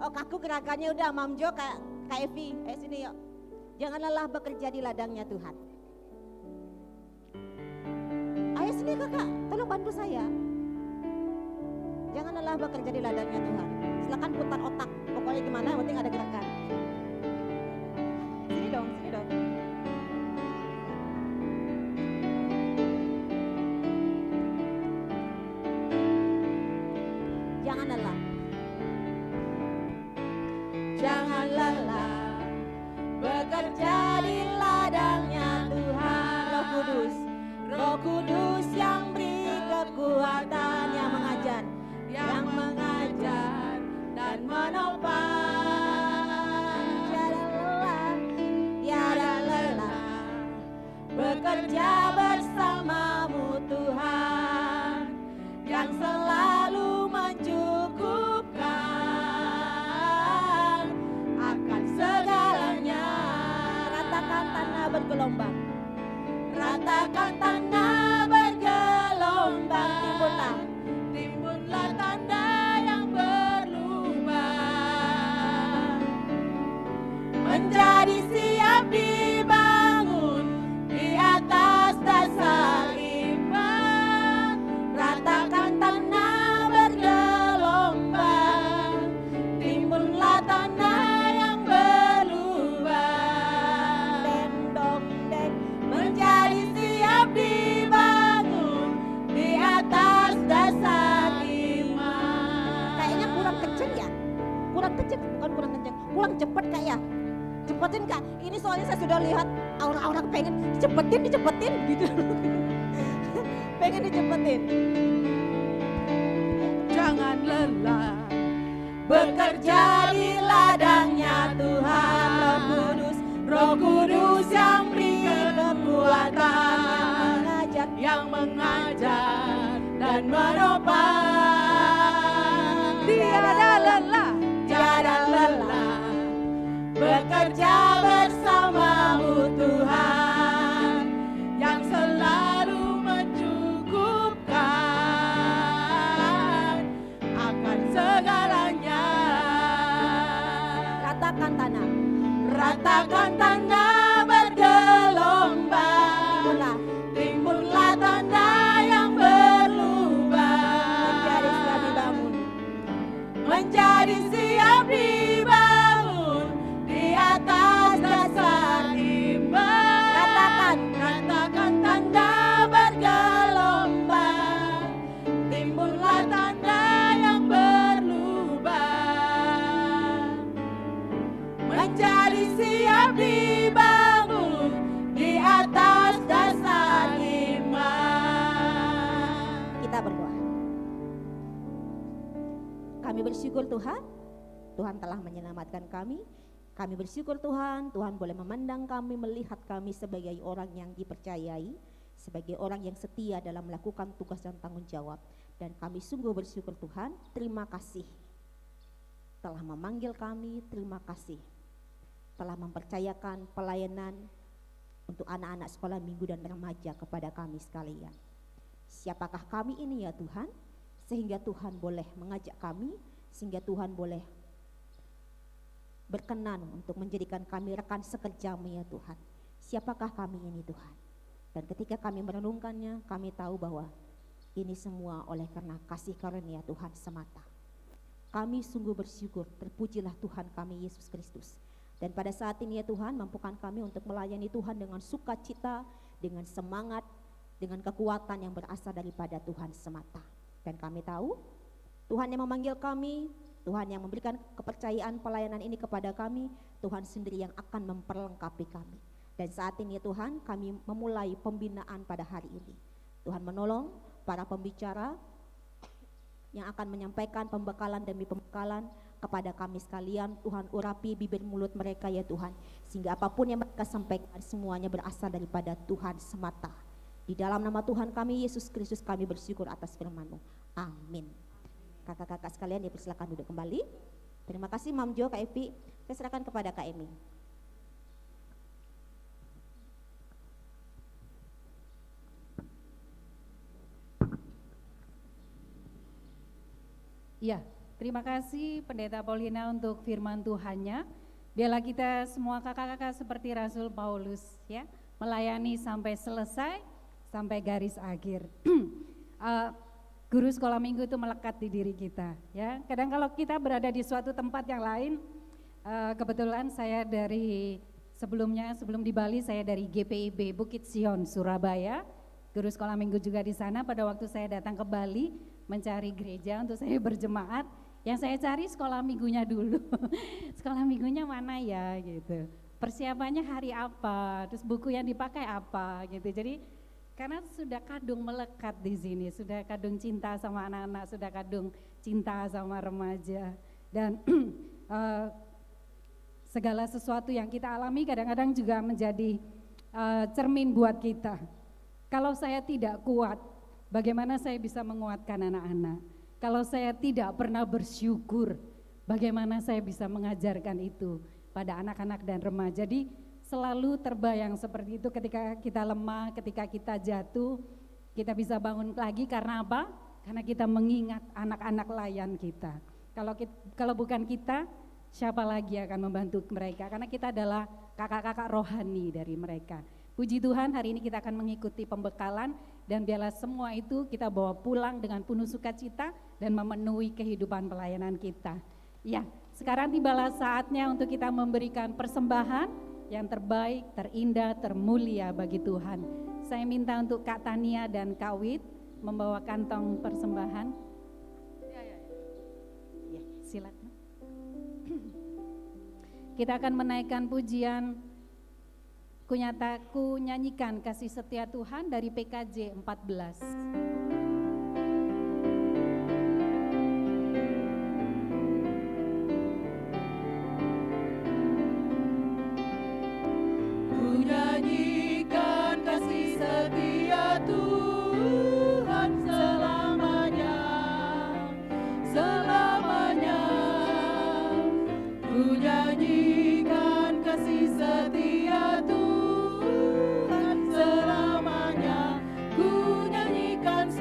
Oh, aku gerakannya udah Mamjo Kak Evi. Sini yuk. Jangan lelah bekerja di ladangnya Tuhan. Ayo sini kakak, tolong bantu saya. Jangan lelah bekerja di ladangnya Tuhan. Silakan putar otak, pokoknya gimana, yang penting ada gerakan. Sini dong, sini dong. Jangan lelah. Jangan lelah bekerja di ladangnya Tuhan. Roh Kudus, Roh Kudus yang beri kekuatan, yang mengajar dan menopang. Tiada lelah bekerja bersamamu Tuhan, yang selalu mencukupkan akan segalanya. Ratakan tanah bergelombang, ratakan tanah bergelombang, timbunlah tanda yang berlubang, menjadi siap dibangun di atas dasar iman. Ratakan tanah bergelombang, timbunlah tanah yang berlubang, menjadi siap dibangun di atas dasar iman. Kayaknya kurang kenceng ya? Kurang kenceng, bukan kurang kenceng, kurang cepet kak ya? Cepetin kak, ini soalnya saya sudah lihat orang-orang pengen dicepetin gitu. Pengen dicepetin. Jangan lelah bekerja di ladangnya Tuhan. Roh Kudus yang beri kekuatan, yang mengajar dan menopang. Tiada lelah bekerja bersamamu Tuhan, yang selalu mencukupkan akan segalanya. Ratakan tanah bergelombang, timbunlah tanda yang berlubang, menjadi siap dibangun di atas dasar iman. Ratakan tanda bergelombang, timbunlah tanda yang berlubang, menjadi siap dibangun di atas dasar iman. Kita berdoa. Kami bersyukur Tuhan, Tuhan telah menyelamatkan kami. Kami bersyukur Tuhan, Tuhan boleh memandang kami, melihat kami sebagai orang yang dipercayai, sebagai orang yang setia dalam melakukan tugas dan tanggung jawab. Dan kami sungguh bersyukur Tuhan, terima kasih telah memanggil kami, terima kasih telah mempercayakan pelayanan untuk anak-anak sekolah minggu dan remaja kepada kami sekalian. Siapakah kami ini ya Tuhan, sehingga Tuhan boleh mengajak kami, sehingga Tuhan boleh berkenan untuk menjadikan kami rekan sekerjamu ya Tuhan. Siapakah kami ini Tuhan? Dan ketika kami merenungkannya, kami tahu bahwa ini semua oleh karena kasih karunia Tuhan semata. Kami sungguh bersyukur, terpujilah Tuhan kami Yesus Kristus. Dan pada saat ini ya Tuhan, mampukan kami untuk melayani Tuhan dengan sukacita, dengan semangat, dengan kekuatan yang berasal daripada Tuhan semata. Dan kami tahu, Tuhan yang memanggil kami, Tuhan yang memberikan kepercayaan pelayanan ini kepada kami, Tuhan sendiri yang akan memperlengkapi kami. Dan saat ini ya Tuhan, kami memulai pembinaan pada hari ini. Tuhan menolong para pembicara yang akan menyampaikan pembekalan demi pembekalan kepada kami sekalian. Tuhan urapi bibir mulut mereka ya Tuhan, sehingga apapun yang mereka sampaikan semuanya berasal daripada Tuhan semata. Di dalam nama Tuhan kami Yesus Kristus kami bersyukur atas firman-Mu. Amin. Kakak-kakak sekalian dipersilakan duduk kembali. Terima kasih Mam Jo, Kak Evi. Saya serahkan kepada Kak Emi. Ya, terima kasih Pendeta Paulina untuk firman Tuhannya. Biarlah kita semua kakak-kakak seperti Rasul Paulus ya, melayani sampai selesai, sampai garis akhir. Guru sekolah minggu itu melekat di diri kita ya. Kadang kalau kita berada di suatu tempat yang lain, kebetulan saya dari sebelum di Bali saya dari GPIB Bukit Sion Surabaya. Guru sekolah minggu juga di sana. Pada waktu saya datang ke Bali mencari gereja untuk saya berjemaat, yang saya cari sekolah minggunya dulu. Sekolah minggunya mana ya gitu. Persiapannya hari apa, terus buku yang dipakai apa gitu. Jadi karena sudah kadung melekat di sini, sudah kadung cinta sama anak-anak, sudah kadung cinta sama remaja. Dan segala sesuatu yang kita alami kadang-kadang juga menjadi cermin buat kita. Kalau saya tidak kuat, bagaimana saya bisa menguatkan anak-anak? Kalau saya tidak pernah bersyukur, bagaimana saya bisa mengajarkan itu pada anak-anak dan remaja? Jadi selalu terbayang seperti itu ketika kita lemah, ketika kita jatuh, kita bisa bangun lagi karena apa? Karena kita mengingat anak-anak layan kita. Kalau bukan kita, siapa lagi akan membantu mereka? Karena kita adalah kakak-kakak rohani dari mereka. Puji Tuhan, hari ini kita akan mengikuti pembekalan dan biarlah semua itu kita bawa pulang dengan penuh sukacita dan memenuhi kehidupan pelayanan kita. Ya, sekarang tibalah saatnya untuk kita memberikan persembahan yang terbaik, terindah, termulia bagi Tuhan. Saya minta untuk Kak Tania dan Kak Wit membawa kantong persembahan. Ya, silakan. Kita akan menaikkan pujian Ku nyanyikan kasih setia Tuhan dari PKJ 14. Ku nyanyikan kasih setia Tuhan selamanya, selamanya. Ku nyanyikan kasih setia Tuhan selamanya, ku nyanyikan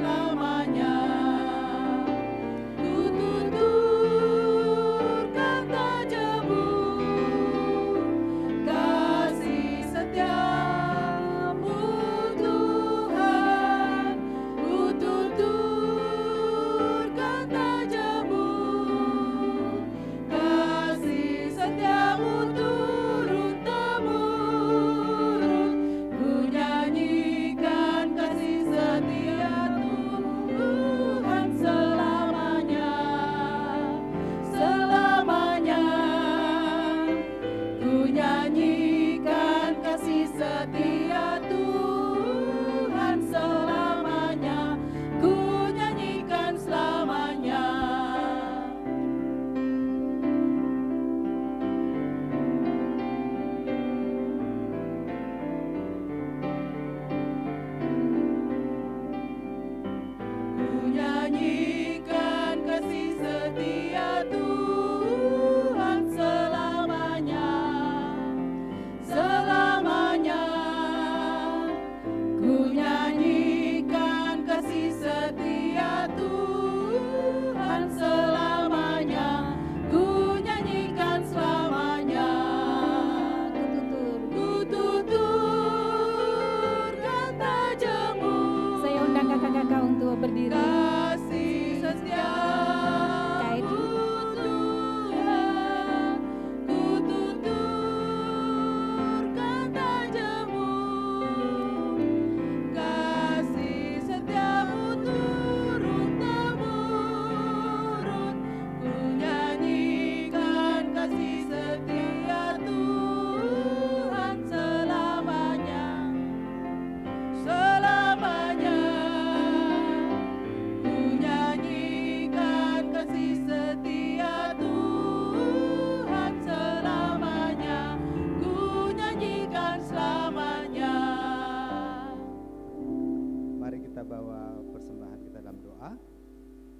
bawa persembahan kita dalam doa.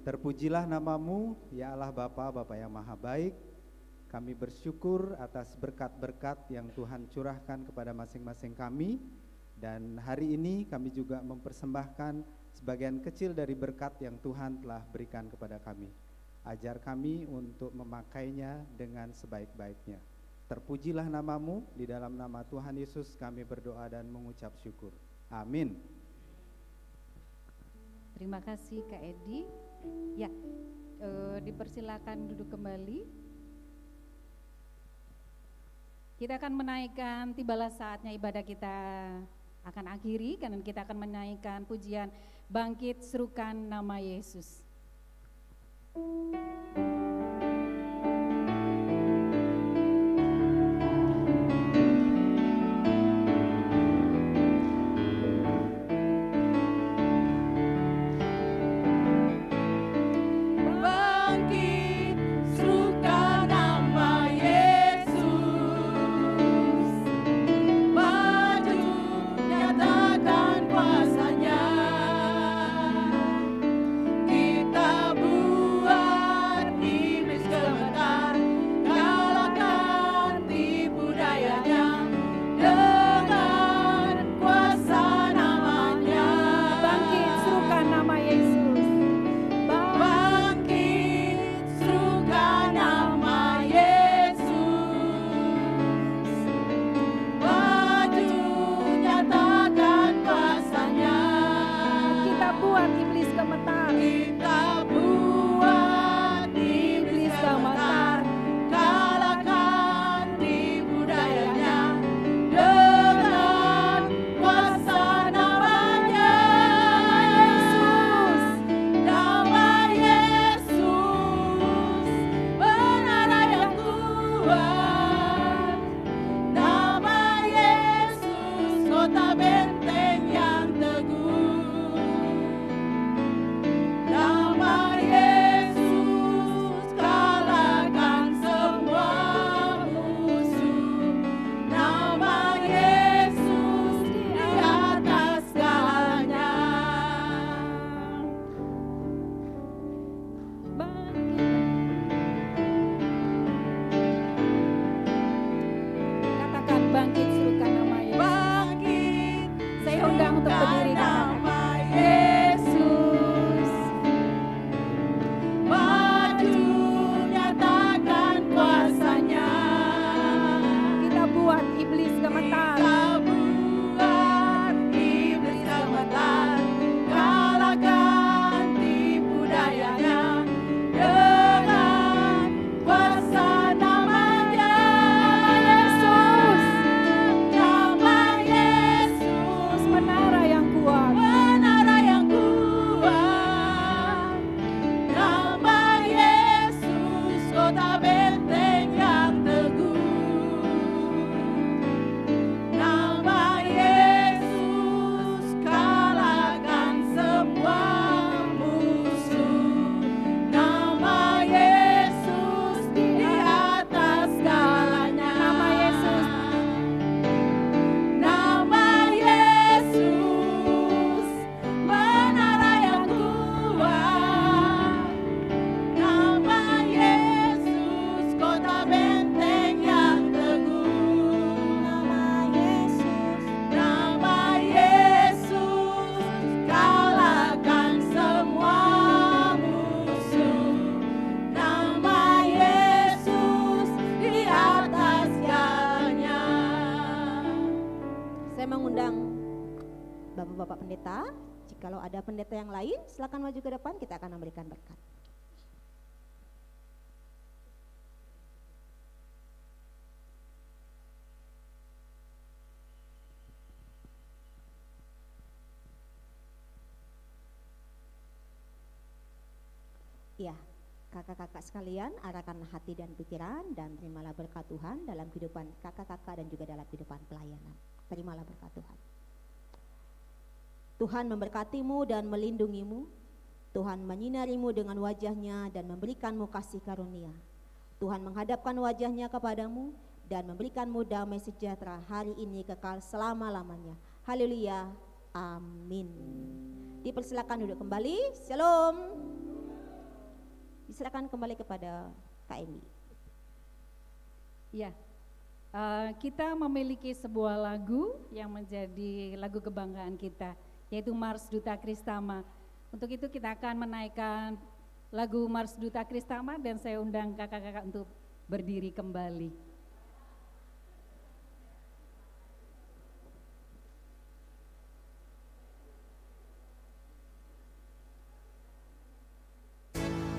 Terpujilah namamu, ya Allah Bapa, Bapa yang maha baik. Kami bersyukur atas berkat-berkat yang Tuhan curahkan kepada masing-masing kami. Dan hari ini kami juga mempersembahkan sebagian kecil dari berkat yang Tuhan telah berikan kepada kami. Ajar kami untuk memakainya dengan sebaik-baiknya. Terpujilah namamu, di dalam nama Tuhan Yesus kami berdoa dan mengucap syukur. Amin. Terima kasih Kak Edi. Ya, dipersilakan duduk kembali. Kita akan menaikkan, tibalah saatnya ibadah kita akan akhiri, karena kita akan menaikkan pujian Bangkit Serukan Nama Yesus. Bangkit, serukan nama Yesus. Maju, nyatakan kuasa-Nya. Kita buat iblis gemetar, kalahkan tipu dayanya dengan kuasa namanya. Bangkit Serukan Nama Yesus. Bangkit, serukan nama Yesus. Maju, nyatakan kuasa-Nya. Kita buat iblis gemetar. Kita buat iblis gemetar, kalahkan tipu dayanya dengan kuasa namanya. Yesus, nama Yesus, menara yang kuat. Nama Yesus, kota benteng yang teguh. Nama Yesus, kalahkan semua musuh. Nama Yesus, di atas segalanya. Katakan bangkit serukan nama Yesus. Bangkit, Saya undang untuk berdiri, katakan. nama Yesus. Maju, nyatakan kuasa-Nya. Kita buat iblis gemetar. Kita buat iblis gemetar, kalahkan tipu dayanya dengan kuasa namanya. Yesus, nama Yesus, Menara yang kuat. menara yang kuat. Nama Yesus, kota benteng yang teguh. Nama Yesus, kalahkan semua musuh. Nama Yesus, di atas segalanya. Nama Yesus. Nama Yesus, menara yang kuat. Nama Yesus, kota benteng yang teguh. Nama Yesus, kalahkan semua musuh. Nama Yesus, di atas segalanya. Saya mengundang Bapak-bapak pendeta, jikalau ada pendeta yang lain, silakan maju ke depan, kita akan memberikan berkat. Ya, kakak-kakak sekalian, arahkan hati dan pikiran dan terimalah berkat Tuhan dalam kehidupan kakak-kakak dan juga dalam kehidupan pelayanan. Terimalah berkat Tuhan. Tuhan memberkatimu dan melindungimu. Tuhan menyinarimu dengan wajahnya dan memberikanmu kasih karunia. Tuhan menghadapkan wajahnya kepadamu dan memberikanmu damai sejahtera hari ini kekal selama-lamanya. Haleluya. Amin. Dipersilakan duduk kembali. Shalom. Silakan kembali kepada Kak Emi. Ya, kita memiliki sebuah lagu yang menjadi lagu kebanggaan kita, yaitu Mars Duta Kristama. Untuk itu kita akan menaikkan lagu Mars Duta Kristama dan saya undang kakak-kakak untuk berdiri kembali.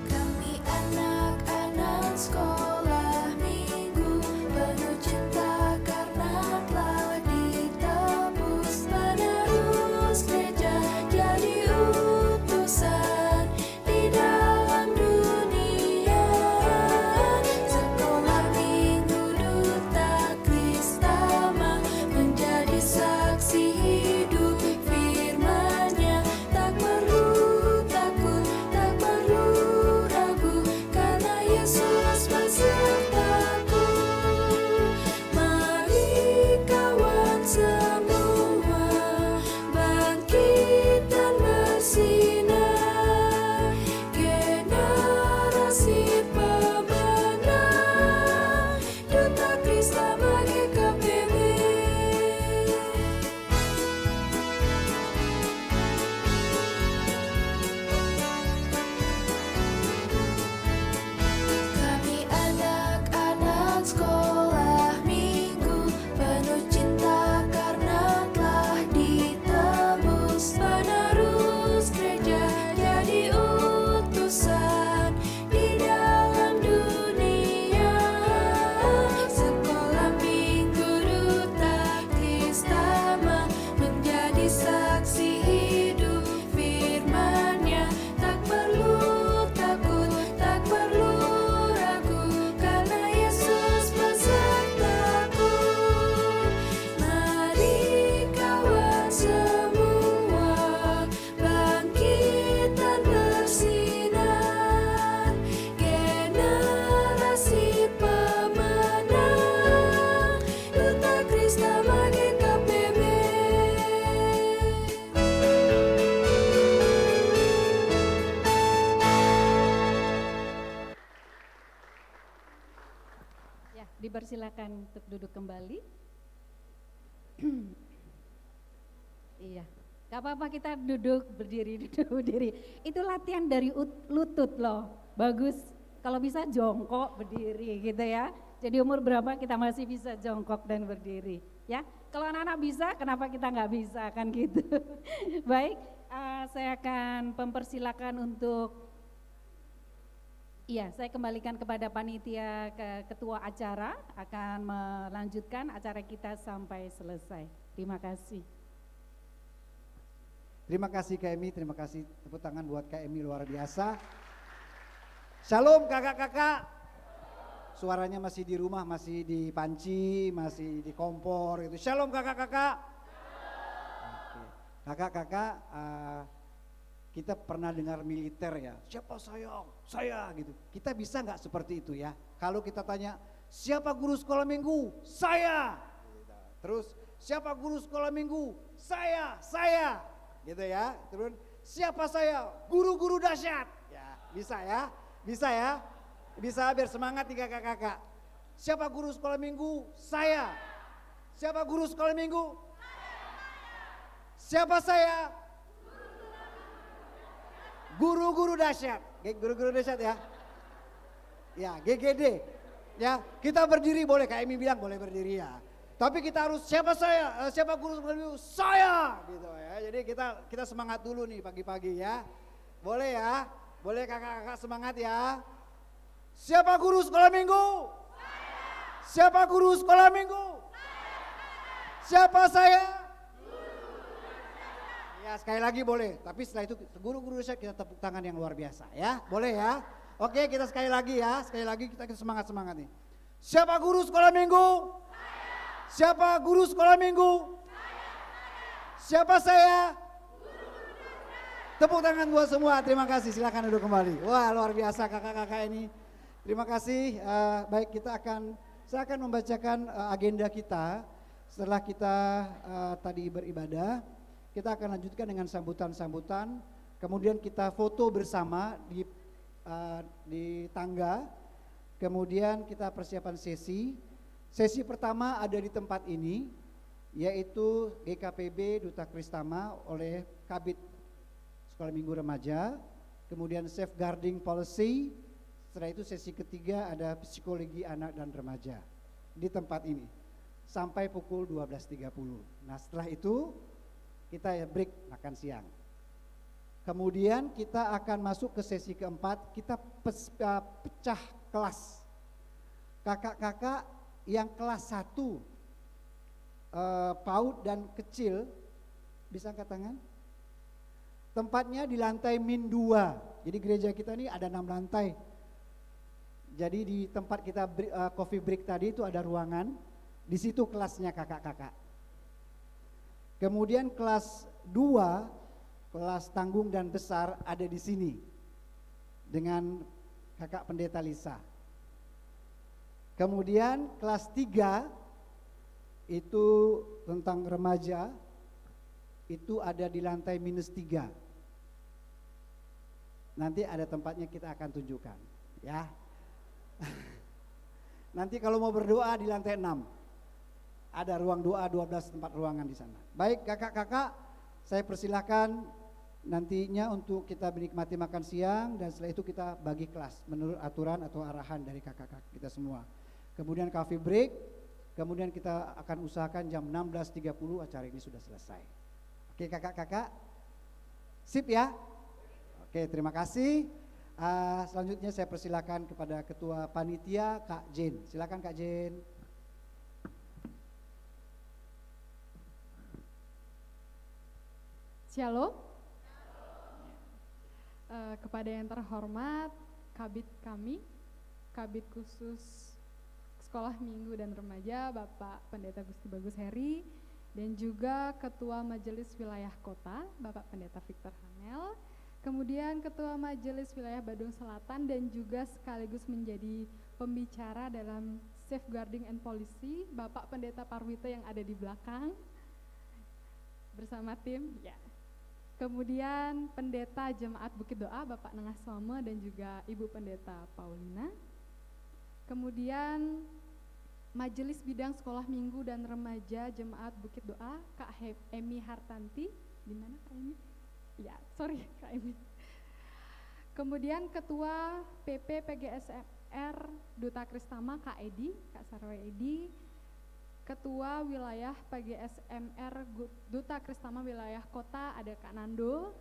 Kami anak-anak sekolah minggu, penuh cinta karena telah ditebus, penerus gereja jadi utusan di dalam dunia. Sekolah minggu Duta Kristama menjadi saksi hidup firman-Nya, tak perlu takut, tak perlu ragu, karena Yesus besertaku. Mari kawan semua, bangkit dan bersinar, generasi pemenang, Duta Kristama GKPB. Kami anak-anak sekolah minggu, penuh cinta karena telah ditebus, penerus gereja jadi utusan di dalam dunia. Sekolah minggu Duta Kristama menjadi saksi hidup firman-Nya, tak perlu takut, tak perlu ragu, karena Yesus besertaku. Mari kawan semua, bangkit dan bersinar, generasi pemenang, Duta Kristama GKPB. Ya, dipersilakan untuk duduk kembali. Iya, gak apa-apa kita duduk berdiri, duduk berdiri. Itu latihan dari lutut loh, bagus. Kalau bisa jongkok berdiri gitu ya. Jadi umur berapa kita masih bisa jongkok dan berdiri ya. Kalau anak-anak bisa, kenapa kita nggak bisa kan gitu. Baik, saya akan mempersilakan untuk saya kembalikan kepada panitia ketua acara akan melanjutkan acara kita sampai selesai. Terima kasih. Terima kasih Kak Emi, terima kasih tepuk tangan buat Kak Emi luar biasa. Shalom kakak-kakak. Suaranya masih di rumah, masih di panci, masih di kompor gitu. Shalom kakak-kakak. Oke. Kakak-kakak, kita pernah dengar militer ya, siapa saya gitu. Kita bisa nggak seperti itu ya? Kalau kita tanya, siapa guru sekolah minggu? Saya. Terus, siapa guru sekolah minggu? Saya. Gitu ya. Terus, siapa saya? Guru-guru dahsyat. Ya, bisa ya? Bisa ya? Bisa biar semangat nih kakak-kakak. Siapa guru sekolah minggu? Saya. Siapa guru sekolah minggu? Siapa saya? Guru-guru dahsyat. Guru-guru dahsyat ya. Ya, GGD. Ya, kita berdiri boleh, Kak Emi bilang boleh berdiri ya. Tapi kita harus siapa saya? Siapa guru sekolah minggu? Saya. Gitu ya. Jadi kita semangat dulu nih pagi-pagi ya. Boleh ya? Boleh kakak-kakak semangat ya. Siapa guru sekolah minggu? Saya. Siapa guru sekolah minggu? Siapa saya? Ya sekali lagi boleh, tapi setelah itu guru-guru saya kita tepuk tangan yang luar biasa ya, boleh ya. Oke kita sekali lagi ya, sekali lagi kita semangat nih. Siapa guru sekolah minggu? Saya. Siapa guru sekolah minggu? Siapa saya? Tepuk tangan buat semua, terima kasih, silakan duduk kembali. Wah luar biasa kakak-kakak ini. Terima kasih, baik saya akan membacakan agenda kita setelah kita tadi beribadah. kita akan lanjutkan dengan sambutan-sambutan, kemudian kita foto bersama di tangga, kemudian kita persiapan sesi. Sesi pertama ada di tempat ini, yaitu GKPB Duta Kristama oleh Kabid Sekolah Minggu Remaja, kemudian safeguarding policy. Setelah itu sesi ketiga ada psikologi anak dan remaja di tempat ini sampai pukul 12.30. Nah setelah itu kita break makan siang. Kemudian kita akan masuk ke sesi keempat, kita pecah kelas. Kakak-kakak yang kelas 1 PAUD dan kecil bisa angkat tangan. Tempatnya di lantai -2. Jadi gereja kita ini ada 6 lantai. Jadi di tempat kita coffee break tadi itu ada ruangan, di situ kelasnya kakak-kakak. Kemudian kelas 2, kelas tanggung dan besar ada di sini dengan kakak pendeta Lisa. Kemudian kelas 3 itu tentang remaja, itu ada di lantai -3. Nanti ada tempatnya kita akan tunjukkan, ya. Nanti kalau mau berdoa di lantai 6. Ada ruang doa 12 tempat ruangan di sana. Baik kakak-kakak, saya persilahkan nantinya untuk kita menikmati makan siang dan setelah itu kita bagi kelas menurut aturan atau arahan dari kakak-kakak kita semua. Kemudian coffee break, kemudian kita akan usahakan jam 16.30 acara ini sudah selesai. Oke kakak-kakak, sip ya? Oke terima kasih. Selanjutnya saya persilakan kepada Ketua Panitia Kak Jen. Silakan Kak Jen. Shalom. Kepada yang terhormat Kabid kami, Kabid khusus Sekolah Minggu dan Remaja Bapak Pendeta Gusti Bagus Heri, dan juga Ketua Majelis Wilayah Kota Bapak Pendeta Victor Hamel, kemudian Ketua Majelis Wilayah Badung Selatan dan juga sekaligus menjadi pembicara dalam Safeguarding and Policy Bapak Pendeta Parwito yang ada di belakang bersama tim ya. Kemudian Pendeta Jemaat Bukit Doa Bapak Nengah Suame dan juga Ibu Pendeta Paulina. Kemudian Majelis Bidang Sekolah Minggu dan Remaja Jemaat Bukit Doa Kak Emi Hartanti. Di mana Kak Emi? Ya, sorry Kak Emi. Kemudian Ketua PP PGSMR Duta Kristama Kak Edi, Kak Sarwe Edi. Ketua Wilayah PGSMR Duta Kristama Wilayah Kota ada Kak Nando,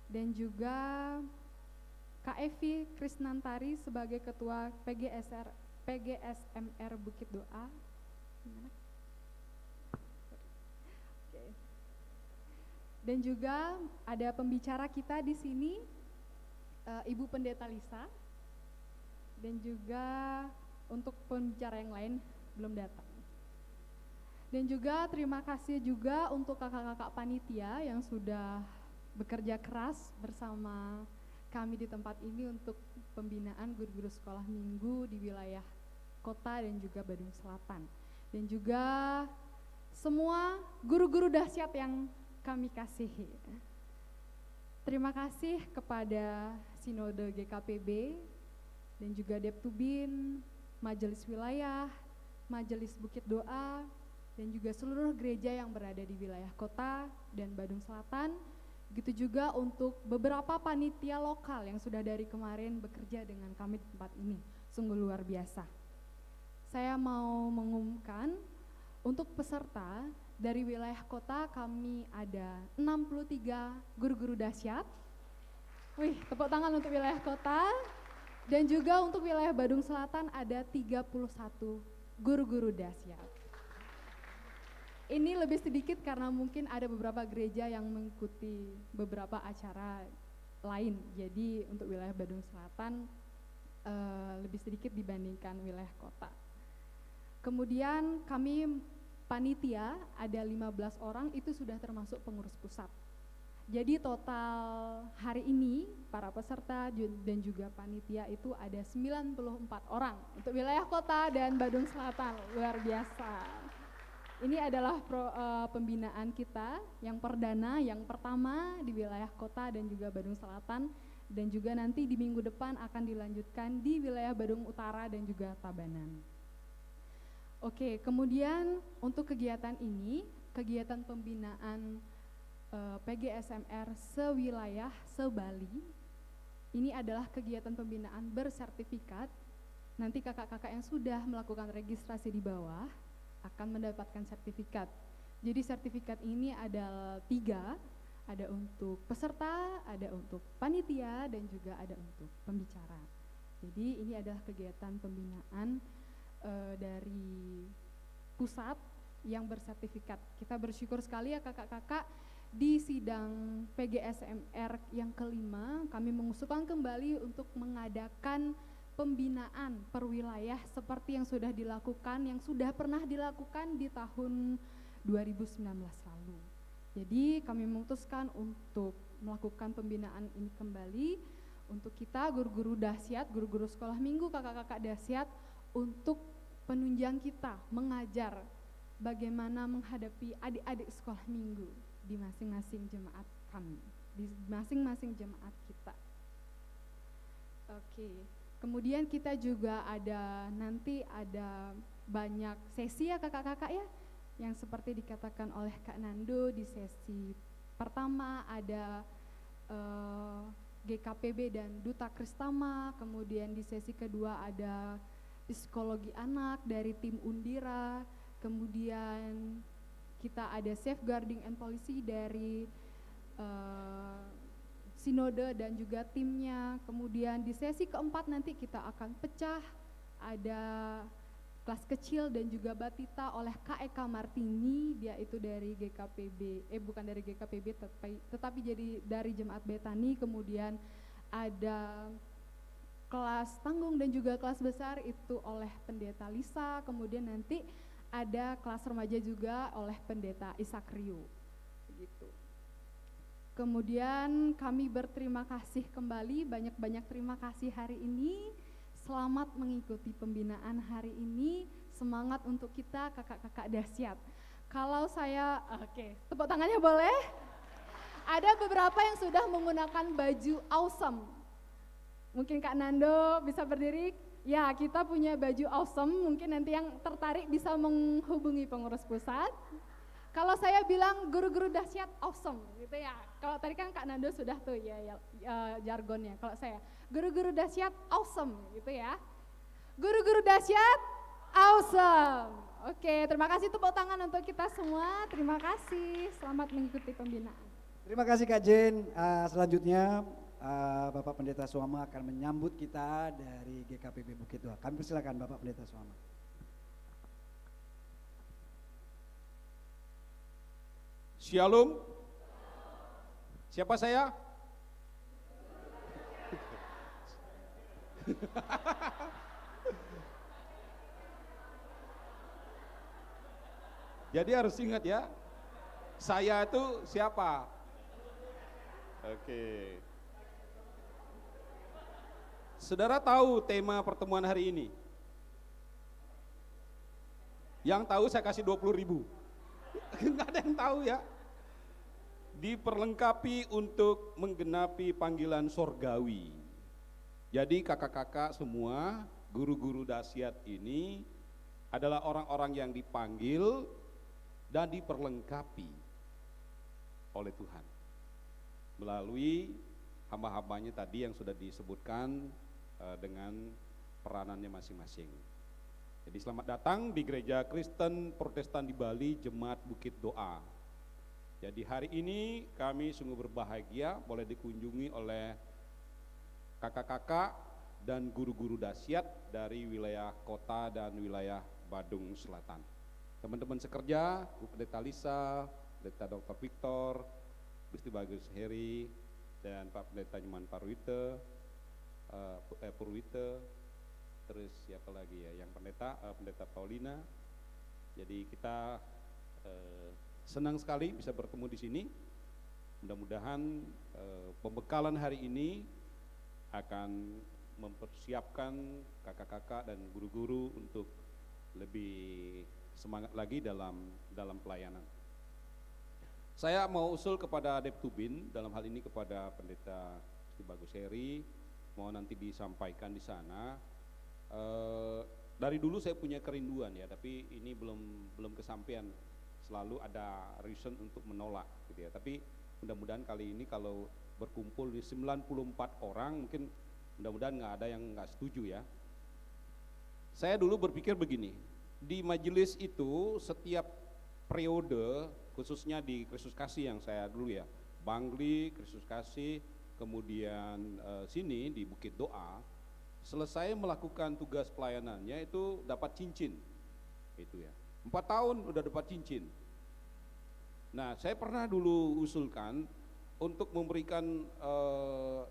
dan juga Kak Evi Krisnantari sebagai Ketua PGSMR Bukit Doa. Gimana? Oke. Dan juga ada pembicara kita di sini, Ibu Pendeta Lisa, dan juga untuk pembicara yang lain belum datang. Dan juga terima kasih juga untuk kakak-kakak panitia yang sudah bekerja keras bersama kami di tempat ini untuk pembinaan guru-guru sekolah minggu di wilayah kota dan juga Badung Selatan. Dan juga semua guru-guru dahsyat yang kami kasihi. Terima kasih kepada Sinode GKPB dan juga Deptubin, Majelis Wilayah, Majelis Bukit Doa, dan juga seluruh gereja yang berada di wilayah kota dan Badung Selatan. Begitu juga untuk beberapa panitia lokal yang sudah dari kemarin bekerja dengan kami di tempat ini. Sungguh luar biasa. Saya mau mengumumkan untuk peserta dari wilayah kota kami ada 63 guru-guru dahsyat. Wih, tepuk tangan untuk wilayah kota. Dan juga untuk wilayah Badung Selatan ada 31 guru-guru dahsyat. Ini lebih sedikit karena mungkin ada beberapa gereja yang mengikuti beberapa acara lain. Jadi untuk wilayah Badung Selatan lebih sedikit dibandingkan wilayah kota. Kemudian kami panitia ada 15 orang, itu sudah termasuk pengurus pusat. Jadi total hari ini para peserta dan juga panitia itu ada 94 orang untuk wilayah kota dan Badung Selatan. Luar biasa. Ini adalah pembinaan kita yang perdana, yang pertama di wilayah kota dan juga Bandung Selatan, dan juga nanti di minggu depan akan dilanjutkan di wilayah Bandung Utara dan juga Tabanan. Oke, kemudian untuk kegiatan ini, kegiatan pembinaan PGSMR sewilayah, se-Bali, ini adalah kegiatan pembinaan bersertifikat. Nanti kakak-kakak yang sudah melakukan registrasi di bawah akan mendapatkan sertifikat. Jadi sertifikat ini ada 3, ada untuk peserta, ada untuk panitia, dan juga ada untuk pembicara. Jadi ini adalah kegiatan pembinaan dari pusat yang bersertifikat. Kita bersyukur sekali ya kakak-kakak, di sidang PGSMR yang kelima kami mengusulkan kembali untuk mengadakan pembinaan perwilayah seperti yang sudah dilakukan, yang sudah pernah dilakukan di tahun 2019 lalu. Jadi kami memutuskan untuk melakukan pembinaan ini kembali untuk kita guru-guru dahsyat, guru-guru sekolah minggu, kakak-kakak dahsyat, untuk penunjang kita mengajar bagaimana menghadapi adik-adik sekolah minggu di masing-masing jemaat kami, di masing-masing jemaat kita. Oke. Kemudian kita juga nanti ada banyak sesi ya kakak-kakak ya, yang seperti dikatakan oleh Kak Nando. Di sesi pertama ada GKPB dan Duta Kristama, kemudian di sesi kedua ada psikologi anak dari tim Undira, kemudian kita ada safeguarding and policy dari Sinode dan juga timnya. Kemudian di sesi keempat nanti kita akan pecah, ada kelas kecil dan juga batita oleh Kak Eka Martini, dia itu dari GKPB, bukan dari GKPB tetapi jadi dari Jemaat Betani. Kemudian ada kelas tanggung dan juga kelas besar itu oleh Pendeta Lisa. Kemudian nanti ada kelas remaja juga oleh Pendeta Ishak Rio, begitu. Kemudian kami berterima kasih kembali, banyak-banyak terima kasih hari ini. Selamat mengikuti pembinaan hari ini. Semangat untuk kita kakak-kakak dahsyat. Kalau saya, tepuk tangannya boleh? Ada beberapa yang sudah menggunakan baju awesome. Mungkin Kak Nando bisa berdiri. Ya, kita punya baju awesome. Mungkin nanti yang tertarik bisa menghubungi pengurus pusat. Kalau saya bilang guru-guru dahsyat awesome gitu ya. Kalau tadi kan Kak Nando sudah tuh ya jargonnya. Kalau saya guru-guru dahsyat awesome gitu ya. Guru-guru dahsyat awesome. Oke, terima kasih, tepuk tangan untuk kita semua. Terima kasih. Selamat mengikuti pembinaan. Terima kasih Kak Jen. Selanjutnya Bapak Pendeta Suama akan menyambut kita dari GKPB Bukit Dua. Kami persilakan Bapak Pendeta Suama. Shalom. Siapa saya? Jadi harus ingat ya, saya itu siapa? Oke. Saudara tahu tema pertemuan hari ini? Yang tahu saya kasih 20.000. Nggak ada yang tahu ya. Diperlengkapi untuk menggenapi panggilan sorgawi. Jadi kakak-kakak semua, guru-guru dahsyat ini adalah orang-orang yang dipanggil dan diperlengkapi oleh Tuhan melalui hamba-hambanya tadi yang sudah disebutkan dengan peranannya masing-masing. Jadi selamat datang di Gereja Kristen Protestan di Bali, Jemaat Bukit Doa. Jadi hari ini kami sungguh berbahagia boleh dikunjungi oleh kakak-kakak dan guru-guru dahsyat dari wilayah kota dan wilayah Bandung Selatan. Teman-teman sekerja, Bu Pendeta Lisa, Pendeta Dr. Victor, Gusti Bagus Heri, dan Pak Pendeta Nyoman Purwite, terus siapa lagi ya, yang Pendeta Paulina. Jadi kita senang sekali bisa bertemu di sini. Mudah-mudahan pembekalan hari ini akan mempersiapkan kakak-kakak dan guru-guru untuk lebih semangat lagi dalam pelayanan. Saya mau usul kepada Deptubin, dalam hal ini kepada Pendeta Bagus Heri, mau nanti disampaikan di sana. Dari dulu saya punya kerinduan ya, tapi ini belum kesampaian. Selalu ada reason untuk menolak gitu ya. Tapi mudah-mudahan kali ini kalau berkumpul di 94 orang, mungkin mudah-mudahan nggak ada yang nggak setuju ya. Saya dulu berpikir begini, di majelis itu setiap periode, khususnya di Kristus Kasih yang saya dulu ya, Bangli, Kristus Kasih, kemudian sini di Bukit Doa, selesai melakukan tugas pelayanannya itu dapat cincin, itu ya. 4 tahun udah dapat cincin. Nah, saya pernah dulu usulkan untuk memberikan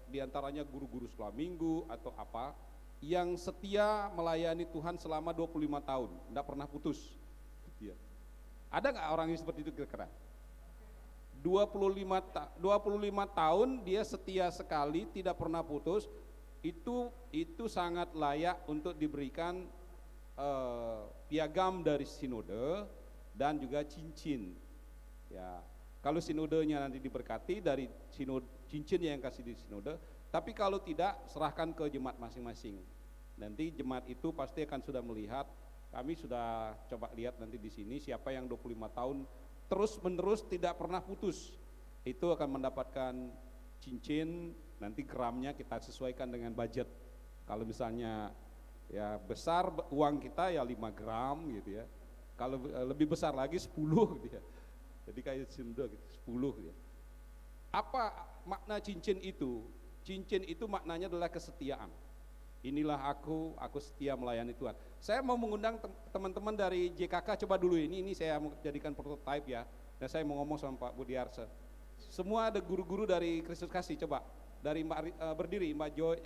diantaranya guru-guru sekolah minggu atau apa yang setia melayani Tuhan selama 25 tahun, tidak pernah putus. Ya. Ada nggak orang yang seperti itu kira-kira? 25 tahun dia setia sekali, tidak pernah putus. Itu sangat layak untuk diberikan piagam dari sinode dan juga cincin. Ya, kalau sinodenya nanti diberkati dari cincin yang kasih di sinode, tapi kalau tidak serahkan ke jemaat masing-masing. Nanti jemaat itu pasti akan sudah melihat, kami sudah coba lihat nanti di sini siapa yang 25 tahun terus-menerus tidak pernah putus. Itu akan mendapatkan cincin, nanti gramnya kita sesuaikan dengan budget. Kalau misalnya ya besar uang kita ya 5 gram gitu ya. Kalau lebih besar lagi 10 gitu ya. Jadi kayak sinode gitu, 10 gitu ya. Apa makna cincin itu? Cincin itu maknanya adalah kesetiaan. Inilah aku setia melayani Tuhan. Saya mau mengundang teman-teman dari JKK, coba dulu ini saya mau jadikan prototipe ya. Dan saya mau ngomong sama Pak Budiarsa. Semua ada guru-guru dari Kristus Kasih, coba. Dari berdiri, Mbak Joy,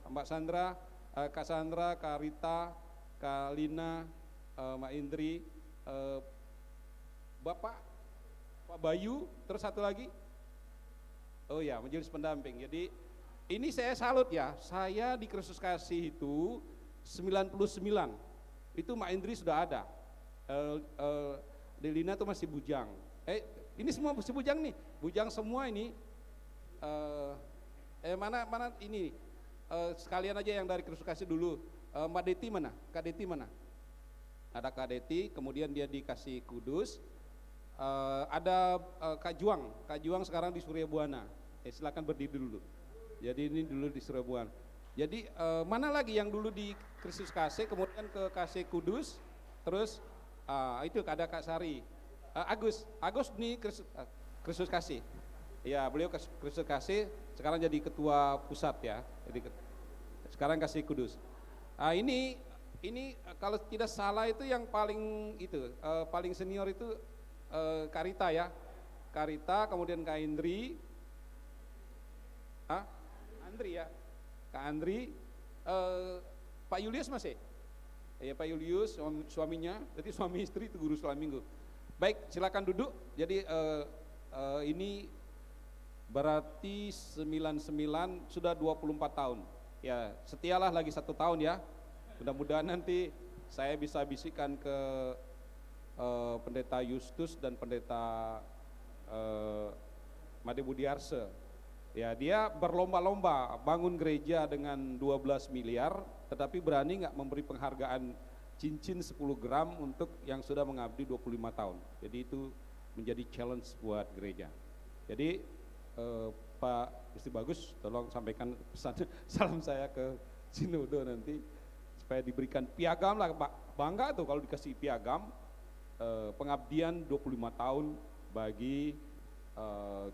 Mbak Sandra, Kak Sandra, Kak Rita, Kak Lina, Mbak Indri, Bapak, Pak Bayu, terus satu lagi. Oh ya, majelis pendamping. Jadi ini saya salut ya, saya di Kristus Kasih itu 99, itu Mbak Indri sudah ada, Delina tuh masih bujang, ini semua masih bujang nih, bujang semua ini, mana ini, sekalian aja yang dari Kristus Kasih dulu, Mbak Deti mana, Kak Deti mana, ada Kak Deti, kemudian dia dikasih kudus, ada Kak Juang sekarang di Surya Buana, silakan berdiri dulu. Jadi ini dulu di Surabaya. Jadi mana lagi yang dulu di Kristus Kasih, kemudian ke Kasih Kudus, terus itu ada Kak Sari, Agus nih Kristus Kasih. Ya beliau Kristus Kasih, sekarang jadi ketua pusat ya. Jadi sekarang Kasih Kudus. Ini kalau tidak salah itu yang paling senior itu Karita ya. Karita, kemudian Kak Indri. Andri ya, Kak Andri, Pak Julius masih? Ya Pak Julius suaminya, jadi suami istri itu guru sekolah minggu. Baik, silakan duduk. Jadi ini berarti 99 sudah 24 tahun. Ya setialah lagi 1 tahun ya. Mudah-mudahan nanti saya bisa bisikan ke Pendeta Justus dan Pendeta Made Budiarse. Ya dia berlomba-lomba bangun gereja dengan 12 miliar, tetapi berani nggak memberi penghargaan cincin 10 gram untuk yang sudah mengabdi 25 tahun. Jadi itu menjadi challenge buat gereja. Jadi Pak Gusti Bagus tolong sampaikan pesan salam saya ke Sinode nanti supaya diberikan piagam lah Pak. Bangga tuh kalau dikasih piagam pengabdian 25 tahun bagi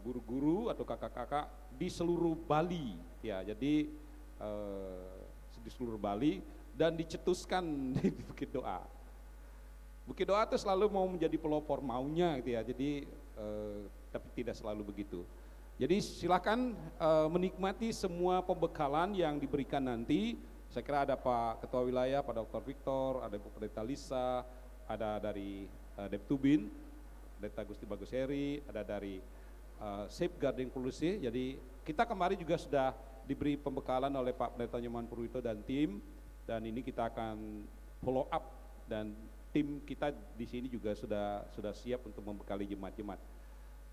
guru-guru atau kakak-kakak di seluruh Bali ya. Jadi di seluruh Bali dan dicetuskan di Bukit Doa. Bukit Doa itu selalu mau menjadi pelopor maunya gitu ya. Jadi tapi tidak selalu begitu. Jadi silakan menikmati semua pembekalan yang diberikan nanti. Saya kira ada Pak Ketua Wilayah, Pak Dr. Victor, ada Bu Pendeta Lisa, ada dari Deptubin, Pendeta Gusti Bagus Heri, ada dari Safeguarding Policy. Jadi kita kemarin juga sudah diberi pembekalan oleh Pak Pendeta Nyoman Purwito dan tim, dan ini kita akan follow up dan tim kita di sini juga sudah siap untuk membekali jemaat-jemaat.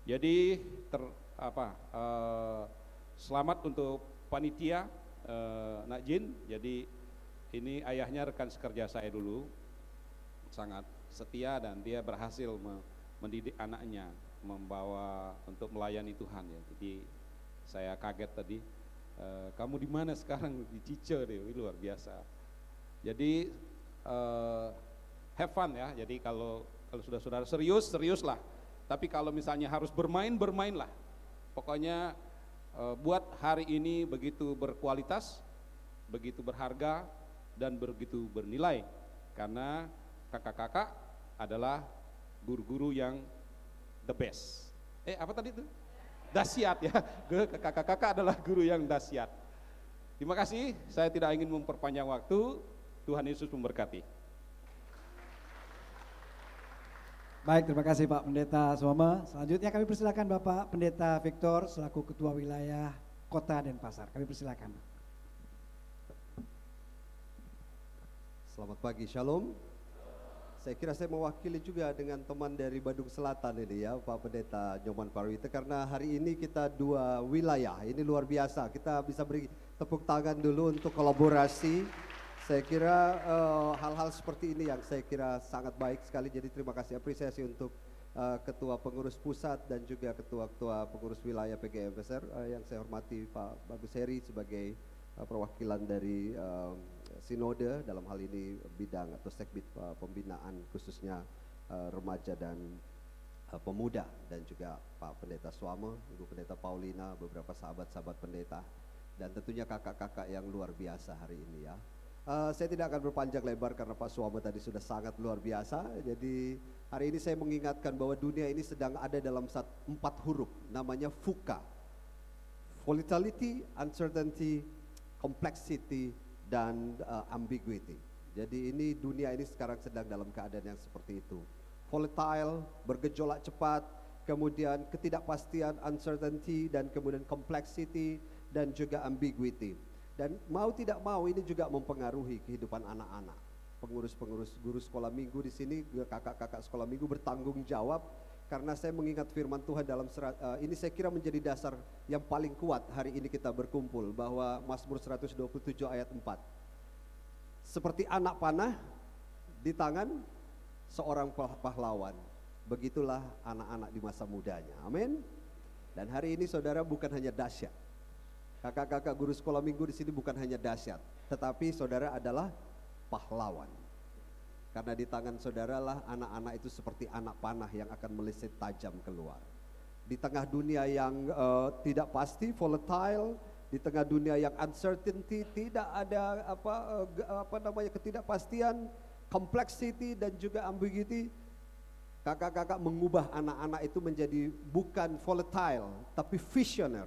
Jadi selamat untuk panitia Nak Jin. Jadi ini ayahnya rekan sekerja saya dulu, sangat setia dan dia berhasil mendidik anaknya membawa untuk melayani Tuhan ya. Jadi saya kaget tadi, kamu di mana sekarang? Di Cice deh, luar biasa. Jadi have fun ya. Jadi kalau sudah saudara seriuslah. Tapi kalau misalnya harus bermainlah. Pokoknya buat hari ini begitu berkualitas, begitu berharga, dan begitu bernilai. Karena kakak-kakak adalah guru-guru yang the best. Apa tadi itu? Dahsyat ya. Kakak-kakak adalah guru yang dahsyat. Terima kasih, saya tidak ingin memperpanjang waktu. Tuhan Yesus memberkati. Baik, terima kasih Pak Pendeta Suama. Selanjutnya kami persilakan Bapak Pendeta Victor selaku Ketua Wilayah Kota Denpasar. Kami persilakan. Selamat pagi, Shalom. Saya kira saya mewakili juga dengan teman dari Badung Selatan ini ya, Pak Pendeta Nyoman Parwita, karena hari ini kita dua wilayah, ini luar biasa. Kita bisa beri tepuk tangan dulu untuk kolaborasi. Saya kira hal-hal seperti ini yang saya kira sangat baik sekali. Jadi terima kasih, apresiasi untuk Ketua Pengurus Pusat dan juga Ketua-Ketua Pengurus Wilayah PGMSR yang saya hormati Pak Bagus Heri sebagai perwakilan dari Sinode dalam hal ini bidang atau sekbid pembinaan khususnya remaja dan pemuda, dan juga Pak Pendeta Suama, Ibu Pendeta Paulina, beberapa sahabat-sahabat pendeta, dan tentunya kakak-kakak yang luar biasa hari ini ya. Saya tidak akan berpanjang lebar karena Pak Suama tadi sudah sangat luar biasa. Jadi hari ini saya mengingatkan bahwa dunia ini sedang ada dalam 4 huruf, namanya VUCA. Volatility, uncertainty, complexity, dan ambiguity. Jadi ini dunia ini sekarang sedang dalam keadaan yang seperti itu. Volatile, bergejolak cepat, kemudian ketidakpastian, uncertainty, dan kemudian complexity, dan juga ambiguity. Dan mau tidak mau ini juga mempengaruhi kehidupan anak-anak. Pengurus-pengurus guru sekolah minggu di sini, kakak-kakak sekolah minggu bertanggung jawab, karena saya mengingat firman Tuhan dalam ini saya kira menjadi dasar yang paling kuat hari ini kita berkumpul, bahwa Mazmur 127 ayat 4. Seperti anak panah di tangan seorang pahlawan, begitulah anak-anak di masa mudanya. Amin. Dan hari ini saudara bukan hanya dahsyat. Kakak-kakak guru sekolah minggu di sini bukan hanya dahsyat, tetapi saudara adalah pahlawan. Karena di tangan saudaralah anak-anak itu seperti anak panah yang akan melisit tajam keluar. Di tengah dunia yang tidak pasti, volatile, di tengah dunia yang uncertainty, tidak ada ketidakpastian, complexity, dan juga ambiguity, kakak-kakak mengubah anak-anak itu menjadi bukan volatile, tapi visioner.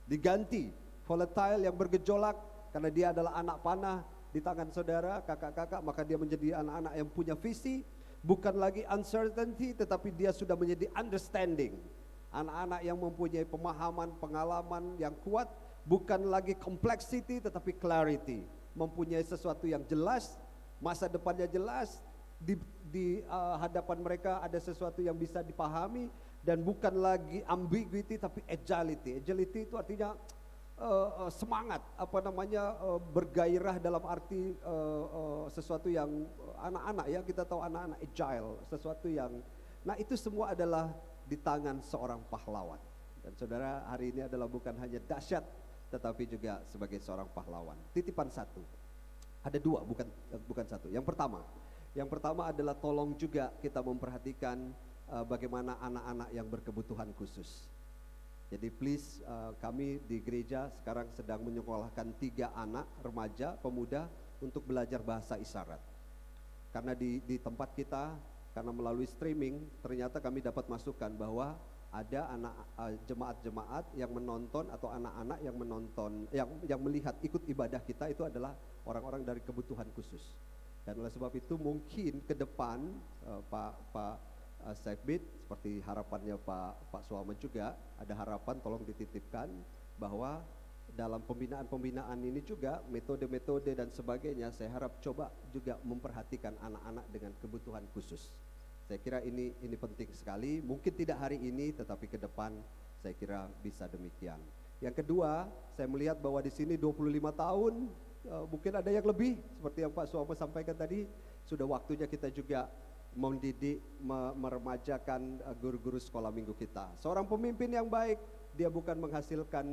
Diganti volatile yang bergejolak, karena dia adalah anak panah di tangan saudara, kakak-kakak, maka dia menjadi anak-anak yang punya visi. Bukan lagi uncertainty, tetapi dia sudah menjadi understanding. Anak-anak yang mempunyai pemahaman, pengalaman yang kuat. Bukan lagi complexity, tetapi clarity. Mempunyai sesuatu yang jelas, masa depannya jelas, di hadapan mereka ada sesuatu yang bisa dipahami. Dan bukan lagi ambiguity, tapi agility. Agility itu artinya semangat, bergairah dalam arti sesuatu yang anak-anak ya, kita tahu anak-anak agile, sesuatu yang, nah itu semua adalah di tangan seorang pahlawan. Dan saudara hari ini adalah bukan hanya dahsyat, tetapi juga sebagai seorang pahlawan. Titipan satu, ada dua, bukan satu. Yang pertama adalah tolong juga kita memperhatikan bagaimana anak-anak yang berkebutuhan khusus. Jadi please, kami di gereja sekarang sedang menyekolahkan 3 anak remaja pemuda untuk belajar bahasa isyarat. Karena di tempat kita, karena melalui streaming, ternyata kami dapat masukkan bahwa ada anak jemaat-jemaat yang menonton, atau anak-anak yang menonton, yang melihat ikut ibadah kita itu adalah orang-orang dari kebutuhan khusus. Dan oleh sebab itu mungkin ke depan Pak Sekbid, seperti harapannya Pak Suama juga, ada harapan tolong dititipkan bahwa dalam pembinaan-pembinaan ini juga metode-metode dan sebagainya, saya harap coba juga memperhatikan anak-anak dengan kebutuhan khusus. Saya kira ini penting sekali, mungkin tidak hari ini tetapi ke depan saya kira bisa demikian. Yang kedua, saya melihat bahwa di sini 25 tahun, mungkin ada yang lebih, seperti yang Pak Suama sampaikan tadi, sudah waktunya kita juga mendidik, meremajakan guru-guru sekolah minggu kita. Seorang pemimpin yang baik, dia bukan menghasilkan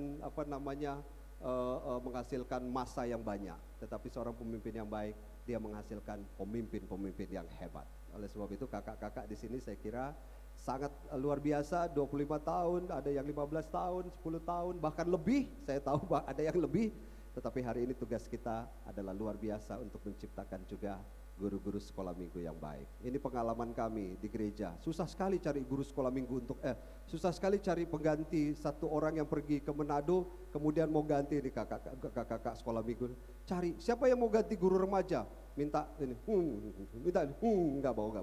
menghasilkan massa yang banyak, tetapi seorang pemimpin yang baik, dia menghasilkan pemimpin-pemimpin yang hebat. Oleh sebab itu kakak-kakak di sini saya kira sangat luar biasa, 25 tahun, ada yang 15 tahun, 10 tahun, bahkan lebih, saya tahu ada yang lebih, tetapi hari ini tugas kita adalah luar biasa untuk menciptakan juga guru-guru sekolah minggu yang baik. Ini pengalaman kami di gereja. Susah sekali cari guru sekolah minggu susah sekali cari pengganti satu orang yang pergi ke Manado, kemudian mau ganti ini kakak-kakak sekolah minggu. Cari siapa yang mau ganti guru remaja? Minta ini, nggak mau.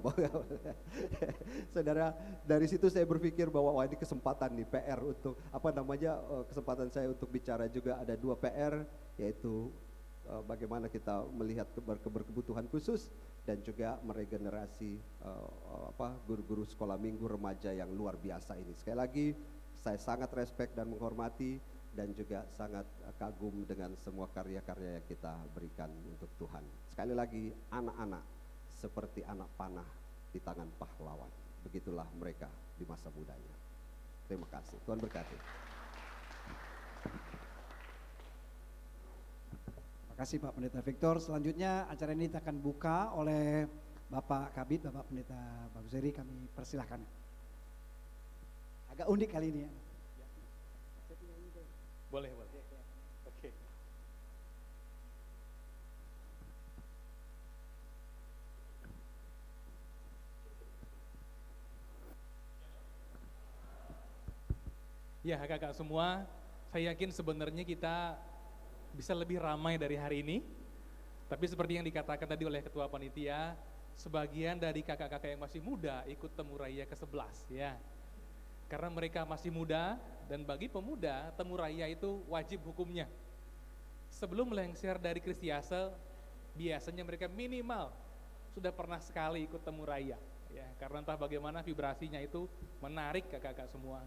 Saudara, dari situ saya berpikir bahwa wah ini kesempatan nih PR untuk kesempatan saya untuk bicara juga ada 2 PR, yaitu bagaimana kita melihat berkebutuhan khusus dan juga meregenerasi guru-guru sekolah minggu remaja yang luar biasa ini. Sekali lagi saya sangat respect dan menghormati dan juga sangat kagum dengan semua karya-karya yang kita berikan untuk Tuhan. Sekali lagi, anak-anak seperti anak panah di tangan pahlawan. Begitulah mereka di masa mudanya. Terima kasih. Tuhan berkati. Terima kasih Pak Pendeta Victor. Selanjutnya acara ini akan buka oleh Bapak Kabid, Bapak Pendeta Baguseri. Kami persilahkan. Agak unik kali ini ya. Boleh. Oke. Ya kakak semua, saya yakin sebenarnya kita bisa lebih ramai dari hari ini. Tapi seperti yang dikatakan tadi oleh Ketua Panitia, sebagian dari kakak-kakak yang masih muda ikut Temu Raya ke-11 ya. Karena mereka masih muda, dan bagi pemuda Temu Raya itu wajib hukumnya. Sebelum melengsar dari Kristiase, biasanya mereka minimal sudah pernah sekali ikut Temu Raya ya, karena entah bagaimana vibrasinya itu menarik kakak-kakak semua.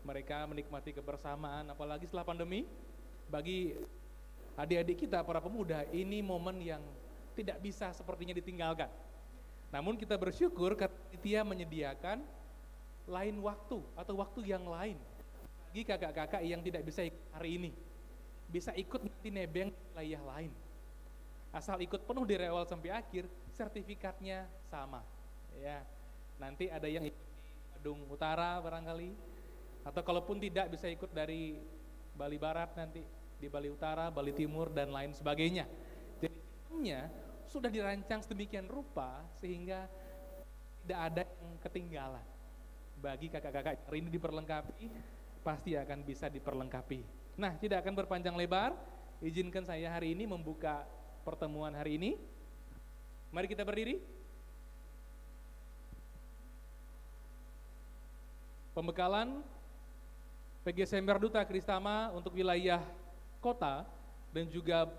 Mereka menikmati kebersamaan, apalagi setelah pandemi. Bagi adik-adik kita para pemuda, ini momen yang tidak bisa sepertinya ditinggalkan. Namun kita bersyukur karena Panitia menyediakan lain waktu atau waktu yang lain bagi kakak-kakak yang tidak bisa ikut hari ini, bisa ikut nanti nebeng wilayah lain. Asal ikut penuh dari awal sampai akhir, sertifikatnya sama ya. Nanti ada yang ikut di Badung Utara barangkali, atau kalaupun tidak bisa ikut dari Bali Barat, nanti di Bali Utara, Bali Timur dan lain sebagainya. Jadi sistemnya sudah dirancang sedemikian rupa sehingga tidak ada yang ketinggalan. Bagi kakak-kakak hari ini diperlengkapi, pasti akan bisa diperlengkapi. Nah, tidak akan berpanjang lebar, izinkan saya hari ini membuka pertemuan hari ini. Mari kita berdiri. Pembekalan PG Sember Duta Kristama untuk wilayah kota dan juga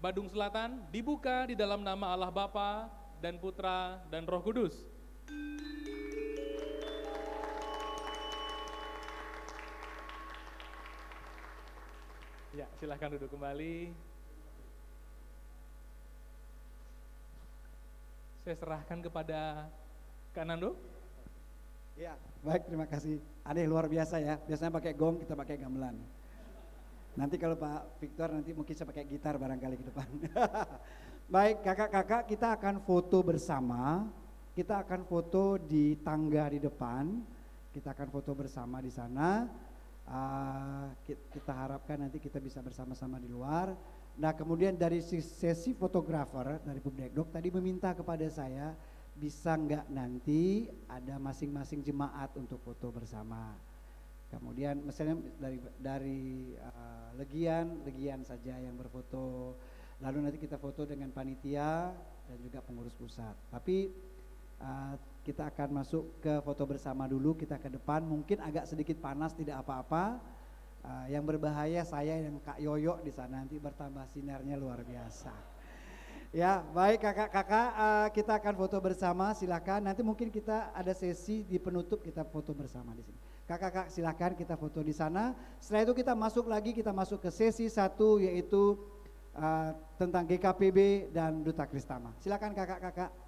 Badung Selatan dibuka di dalam nama Allah Bapa dan Putra dan Roh Kudus. Ya, silahkan duduk kembali. Saya serahkan kepada Kak Nando. Ya, baik, terima kasih. Aneh luar biasa ya. Biasanya pakai gong, kita pakai gamelan. Nanti kalau Pak Victor nanti mungkin saya pakai gitar barangkali ke depan. Baik, kakak-kakak, kita akan foto bersama. Kita akan foto di tangga di depan. Kita akan foto bersama di sana. Kita harapkan nanti kita bisa bersama-sama di luar. Nah, kemudian dari sesi fotografer dari Pubdekdok tadi meminta kepada saya, bisa nggak nanti ada masing-masing jemaat untuk foto bersama. Kemudian misalnya dari legian saja yang berfoto. Lalu nanti kita foto dengan panitia dan juga pengurus pusat. Tapi kita akan masuk ke foto bersama dulu, kita ke depan, mungkin agak sedikit panas tidak apa-apa. Yang berbahaya saya dan Kak Yoyo di sana, nanti bertambah sinarnya luar biasa. Ya, baik kakak-kakak, kita akan foto bersama, silakan. Nanti mungkin kita ada sesi di penutup, kita foto bersama di sini. Kakak-kakak silakan kita foto di sana. Setelah itu kita masuk ke sesi 1, yaitu tentang GKPB dan Duta Kristama. Silakan kakak-kakak.